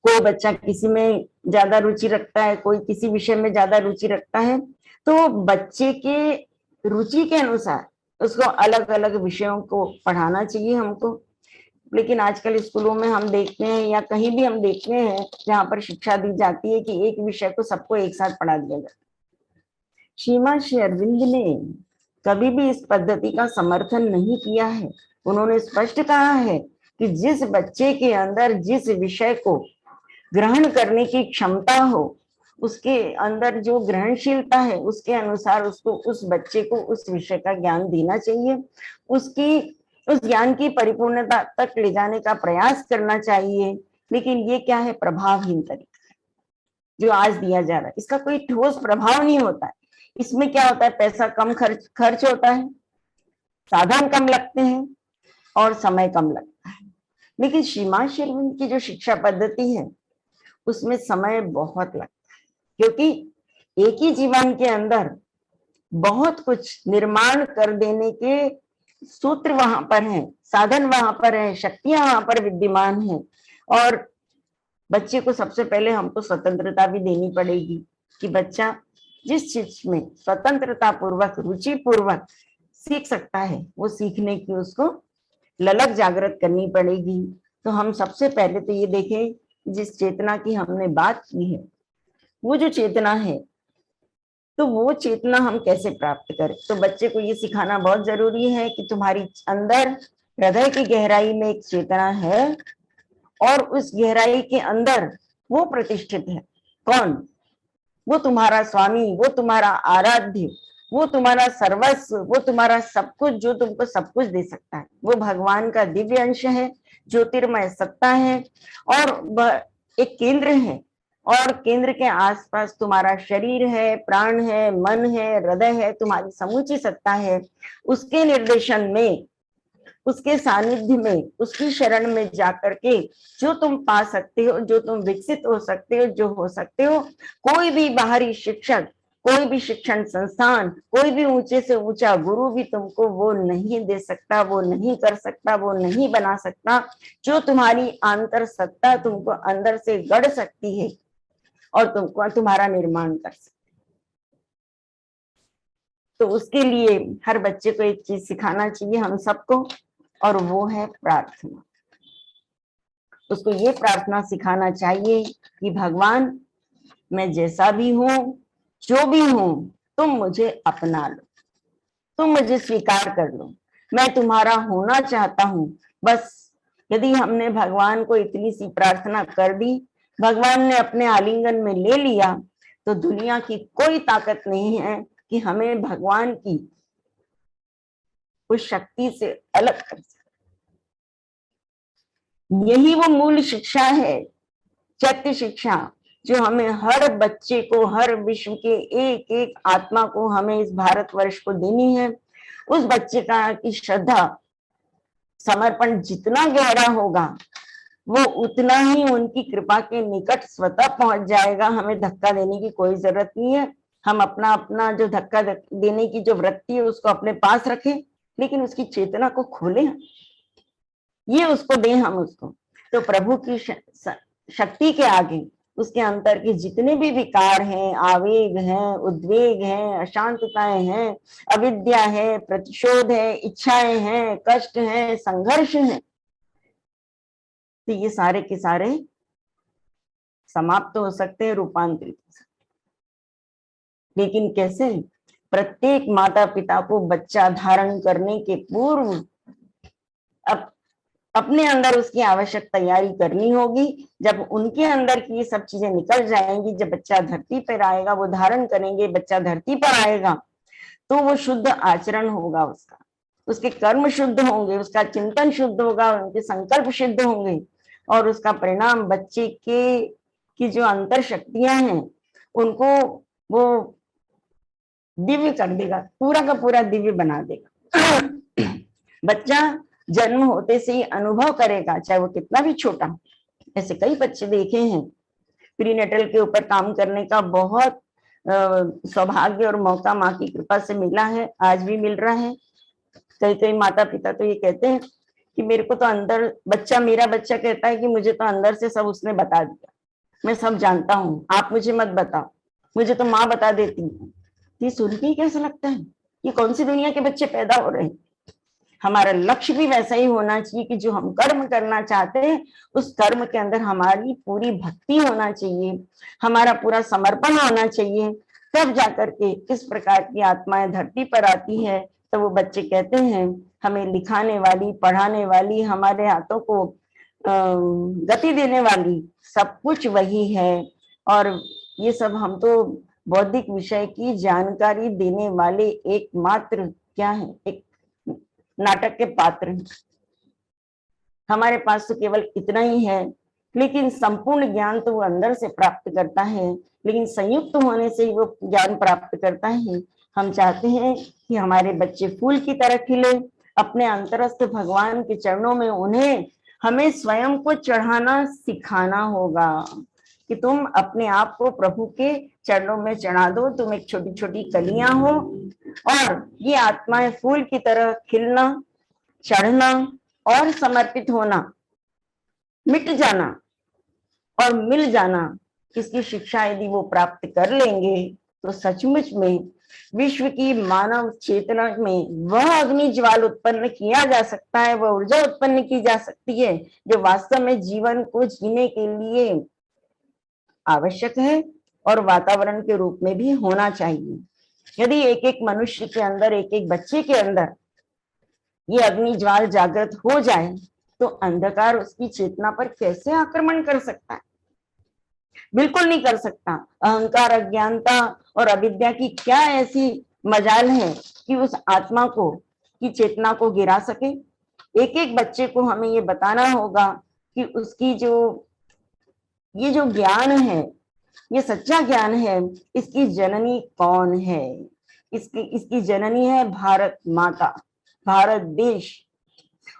कोई बच्चा किसी में ज्यादा रुचि रखता है, कोई किसी विषय में ज्यादा रुचि रखता है, तो बच्चे के रुचि के अनुसार उसको अलग अलग विषयों को पढ़ाना चाहिए हमको। लेकिन आजकल स्कूलों में हम देखते हैं या कहीं भी हम देखते हैं जहां पर शिक्षा दी जाती है कि एक विषय को सबको एक साथ पढ़ा दिया जाता है। श्रीमान श्री अरविंद ने कभी भी इस पद्धति का समर्थन नहीं किया है। उन्होंने स्पष्ट कहा है कि जिस बच्चे के अंदर जिस विषय को ग्रहण करने की क्षमता हो, उसके अंदर जो ग्रहणशीलता है उसके अनुसार उसको, उस बच्चे को उस विषय का ज्ञान देना चाहिए, उस ज्ञान की परिपूर्णता तक ले जाने का प्रयास करना चाहिए। लेकिन ये क्या है, प्रभावहीन तरीका जो आज दिया जा रहा है, इसका कोई ठोस प्रभाव नहीं होता है। इसमें क्या होता है, पैसा कम खर्च होता है, साधन कम लगते हैं और समय कम लगता है। लेकिन श्रीमान श्री अरविंद की जो शिक्षा पद्धति है उसमें समय बहुत लगता है, क्योंकि एक ही जीवन के अंदर बहुत कुछ निर्माण कर देने के सूत्र वहां पर हैं, साधन वहां पर हैं, शक्तियां वहां पर विद्यमान हैं। और बच्चे को सबसे पहले हमको स्वतंत्रता भी देनी पड़ेगी कि बच्चा जिस चीज में स्वतंत्रता पूर्वक, रुचि पूर्वक सीख सकता है, वो सीखने की उसको ललक जागृत करनी पड़ेगी। तो हम सबसे पहले तो ये देखें, जिस चेतना की हमने बात की है, वो जो चेतना है, तो वो चेतना हम कैसे प्राप्त करें। तो बच्चे को ये सिखाना बहुत जरूरी है कि तुम्हारी अंदर हृदय की गहराई में एक चेतना है, और उस गहराई के अंदर वो प्रतिष्ठित है। कौन? वो तुम्हारा स्वामी, वो तुम्हारा आराध्य, वो तुम्हारा सर्वस्व, वो तुम्हारा सब कुछ, जो तुमको सब कुछ दे सकता है। वो भगवान का दिव्य अंश है, ज्योतिर्मय सत्ता है, और एक केंद्र है, और केंद्र के आसपास तुम्हारा शरीर है, प्राण है, मन है, हृदय है, तुम्हारी समूची सत्ता है। उसके निर्देशन में, उसके सानिध्य में, उसकी शरण में जाकर के जो तुम पा सकते हो, जो तुम विकसित हो सकते हो, जो हो सकते हो, कोई भी बाहरी शिक्षक, कोई भी शिक्षण संस्थान, कोई भी ऊंचे से ऊंचा गुरु भी तुमको वो नहीं दे सकता, वो नहीं कर सकता, वो नहीं बना सकता। जो तुम्हारी आंतर सत्ता तुमको अंदर से गढ़ सकती है और तुमको तुम्हारा निर्माण कर सकती। तो उसके लिए हर बच्चे को एक चीज सिखाना चाहिए हम सबको, और वो है प्रार्थना। उसको ये प्रार्थना सिखाना चाहिए कि भगवान, मैं जैसा भी हूं, जो भी हूं, तुम मुझे अपना लो, तुम मुझे स्वीकार कर लो, मैं तुम्हारा होना चाहता हूं। बस यदि हमने भगवान को इतनी सी प्रार्थना कर दी, भगवान ने अपने आलिंगन में ले लिया, तो दुनिया की कोई ताकत नहीं है कि हमें भगवान की उस शक्ति से अलग कर सके। यही वो मूल शिक्षा है, चैत्य शिक्षा, जो हमें हर बच्चे को, हर विश्व के एक एक आत्मा को हमें इस भारतवर्ष को देनी है। उस बच्चे का की श्रद्धा, समर्पण जितना गहरा होगा, वो उतना ही उनकी कृपा के निकट स्वतः पहुंच जाएगा। हमें धक्का देने की कोई जरूरत नहीं है। हम अपना अपना जो धक्का देने की जो वृत्ति है उसको अपने पास रखें, लेकिन उसकी चेतना को खोलें, ये उसको दें हम उसको। तो प्रभु की शक्ति के आगे उसके अंतर के जितने भी विकार हैं, आवेग हैं, उद्वेग हैं, अशांतताएं हैं, अविद्या है, प्रतिशोध है, इच्छाएं हैं, कष्ट हैं, संघर्ष हैं, तो ये सारे के सारे समाप्त हो सकते हैं, रूपांतरित हो सकते हैं। लेकिन कैसे? प्रत्येक माता पिता को बच्चा धारण करने के पूर्व अपने अंदर उसकी आवश्यक तैयारी करनी होगी। जब उनके अंदर की ये सब चीजें निकल जाएंगी, जब बच्चा धरती पर आएगा, वो धारण करेंगे, बच्चा धरती पर आएगा, तो वो शुद्ध आचरण होगा उसका, उसके कर्म शुद्ध होंगे, उसका चिंतन शुद्ध होगा, उनके संकल्प शुद्ध होंगे, और उसका परिणाम बच्चे के की जो अंतर शक्तियां हैं उनको वो दिव्य कर देगा, पूरा का पूरा दिव्य बना देगा। बच्चा जन्म होते से ही अनुभव करेगा, चाहे वो कितना भी छोटा। ऐसे कई बच्चे देखे हैं, प्रीनेटल के ऊपर काम करने का बहुत सौभाग्य और मौका माँ की कृपा से मिला है, आज भी मिल रहा है। कई कई माता पिता तो ये कहते हैं कि मेरे को तो अंदर बच्चा, मेरा बच्चा कहता है कि मुझे तो अंदर से सब उसने बता दिया, मैं सब जानता हूँ, आप मुझे मत बताओ, मुझे तो माँ बता देती है। ये सुन के कैसा लगता है, ये कौन सी दुनिया के बच्चे पैदा हो रहे हैं। हमारा लक्ष्य भी वैसा ही होना चाहिए कि जो हम कर्म करना चाहते हैं उस कर्म के अंदर हमारी पूरी भक्ति होना चाहिए, हमारा पूरा समर्पण होना चाहिए। तब जाकर के किस प्रकार की आत्माएं धरती पर आती है, तो वो बच्चे कहते हैं हमें लिखाने वाली, पढ़ाने वाली, हमारे हाथों को गति देने वाली सब कुछ वही है। और ये सब हम तो बौद्धिक विषय की जानकारी देने वाले एकमात्र क्या है, एक नाटक के पात्र हैं। हमारे पास तो केवल इतना ही है, लेकिन संपूर्ण ज्ञान तो वो अंदर से प्राप्त करता है, लेकिन संयुक्त होने से ही वो ज्ञान प्राप्त करता है। हम चाहते हैं कि हमारे बच्चे फूल की तरह खिले, अपने अंतरस्थ भगवान के चरणों में उन्हें हमें स्वयं को चढ़ाना सिखाना होगा कि तुम अपने आप को प्रभु के चरणों में चढ़ा दो, तुम एक छोटी छोटी कलियां हो, और ये आत्माएं फूल की तरह खिलना, चढ़ना और समर्पित होना, मिट जाना और मिल जाना, इसकी शिक्षा यदि वो प्राप्त कर लेंगे तो सचमुच में विश्व की मानव चेतना में वह अग्नि ज्वाल उत्पन्न किया जा सकता है, वह ऊर्जा उत्पन्न की जा सकती है जो वास्तव में जीवन को जीने के लिए आवश्यक है और वातावरण के रूप में भी होना चाहिए। यदि एक एक मनुष्य के अंदर, एक एक बच्चे के अंदर ये अग्नि ज्वाल जागृत हो जाए तो अंधकार उसकी चेतना पर कैसे आक्रमण कर सकता है? बिल्कुल नहीं कर सकता। अहंकार, अज्ञानता और अविद्या की क्या ऐसी मजाल है कि उस आत्मा को की चेतना को गिरा सके? एक एक बच्चे को हमें ये बताना होगा कि उसकी ये जो ज्ञान है, ये सच्चा ज्ञान है, इसकी जननी कौन है? इसकी जननी है भारत माता, भारत देश।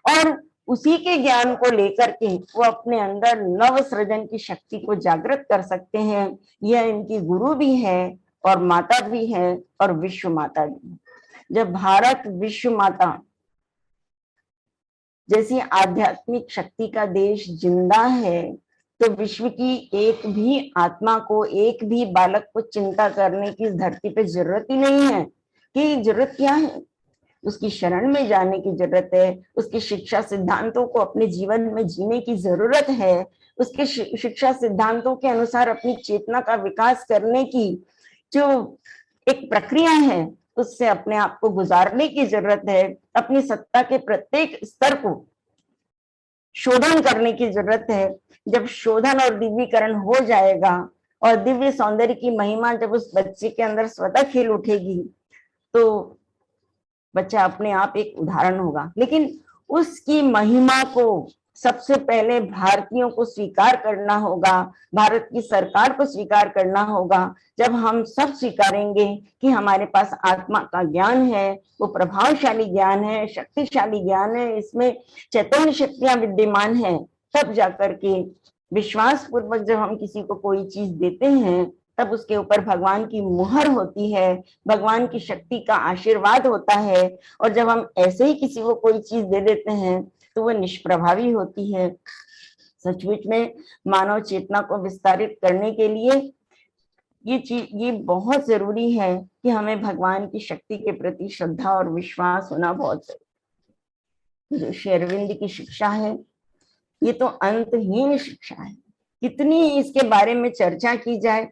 और उसी के ज्ञान को लेकर के वो अपने अंदर नव सृजन की शक्ति को जागृत कर सकते हैं। यह इनकी गुरु भी है और माता भी है और विश्व माता भी। जब भारत विश्व माता जैसी आध्यात्मिक शक्ति का देश जिंदा है तो विश्व की एक भी आत्मा को, एक भी बालक को चिंता करने की इस धरती पे जरूरत ही नहीं है। कि जरूरत क्या है? उसकी शरण में जाने की जरूरत है, उसकी शिक्षा सिद्धांतों को अपने जीवन में जीने की जरूरत है, उसके शिक्षा सिद्धांतों के अनुसार अपनी चेतना का विकास करने की जो एक प्रक्रिया है उससे अपने आप को गुजारने की जरूरत है। अपनी सत्ता के प्रत्येक स्तर को शोधन करने की जरूरत है। जब शोधन और दिव्यीकरण हो जाएगा और दिव्य सौंदर्य की महिमा जब उस बच्चे के अंदर स्वतः खिल उठेगी तो बच्चा अपने आप एक उदाहरण होगा। लेकिन उसकी महिमा को सबसे पहले भारतीयों को स्वीकार करना होगा, भारत की सरकार को स्वीकार करना होगा। जब हम सब स्वीकारेंगे कि हमारे पास आत्मा का ज्ञान है, वो प्रभावशाली ज्ञान है, शक्तिशाली ज्ञान है, इसमें चैतन्य शक्तियां विद्यमान है, तब जाकर के विश्वास पूर्वक जब हम किसी को कोई चीज देते हैं तब उसके ऊपर भगवान की मुहर होती है, भगवान की शक्ति का आशीर्वाद होता है। और जब हम ऐसे ही किसी को कोई चीज दे देते हैं तो वह निष्प्रभावी होती है। सचमुच में मानव चेतना को विस्तारित करने के लिए ये बहुत जरूरी है कि हमें भगवान की शक्ति के प्रति श्रद्धा और विश्वास होना बहुत जरूरी। जो श्री अरविंद की शिक्षा है ये तो अंतहीन शिक्षा है। कितनी इसके बारे में चर्चा की जाए,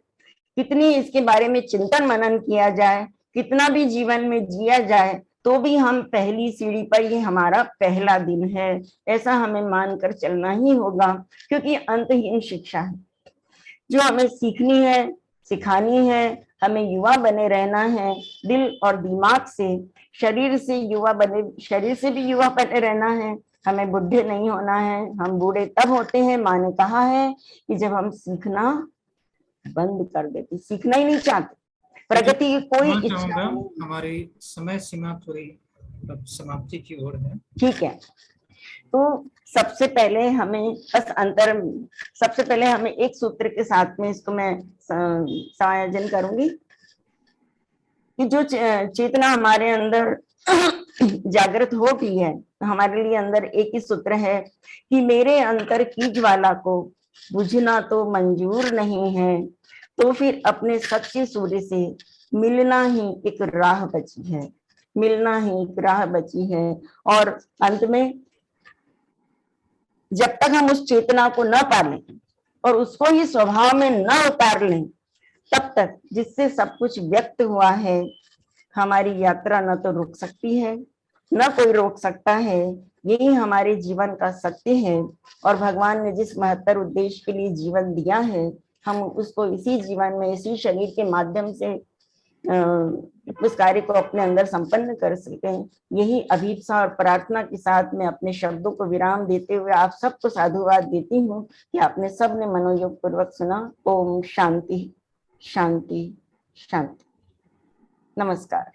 कितनी इसके बारे में चिंतन मनन किया जाए, कितना भी जीवन में जिया जाए, तो भी हम पहली सीढ़ी पर, ये हमारा पहला दिन है ऐसा हमें मानकर चलना ही होगा, क्योंकि अंतहीन शिक्षा है जो हमें सीखनी है, सिखानी है। हमें युवा बने रहना है, दिल और दिमाग से, शरीर से युवा बने, शरीर से भी युवा बने रहना है। हमें बुढ़े नहीं होना है। हम बूढ़े तब होते हैं, माँ ने कहा है कि जब हम सीखना बंद कर देते, सीखना ही नहीं चाहते, प्रगति की कोई इच्छा नहीं। हमारी समय सीमा थोड़ी समाप्ति की ओर है। ठीक है, तो सबसे पहले हमें सबसे पहले हमें एक सूत्र के साथ में इसको मैं समायोजन करूंगी कि जो चेतना हमारे अंदर जागृत हो गई है, हमारे लिए अंदर एक ही सूत्र है कि मेरे अंतर की ज्वाला को बुझना तो मंजूर नहीं है, तो फिर अपने सच्चे सूर्य से मिलना ही एक राह बची है, मिलना ही एक राह बची है। और अंत में जब तक हम उस चेतना को न पालें और उसको ही स्वभाव में न उतार लें, तब तक जिससे सब कुछ व्यक्त हुआ है, हमारी यात्रा न तो रुक सकती है, न कोई रोक सकता है। यही हमारे जीवन का सत्य है। और भगवान ने जिस महत्तर उद्देश्य के लिए जीवन दिया है, हम उसको इसी जीवन में, इसी शरीर के माध्यम से उस कार्य को अपने अंदर संपन्न कर सकें। यही अभीप्सा और प्रार्थना के साथ में अपने शब्दों को विराम देते हुए आप सबको साधुवाद देती हूँ कि आपने सबने मनोयोग पूर्वक सुना। ओम शांति शांति शांति। नमस्कार।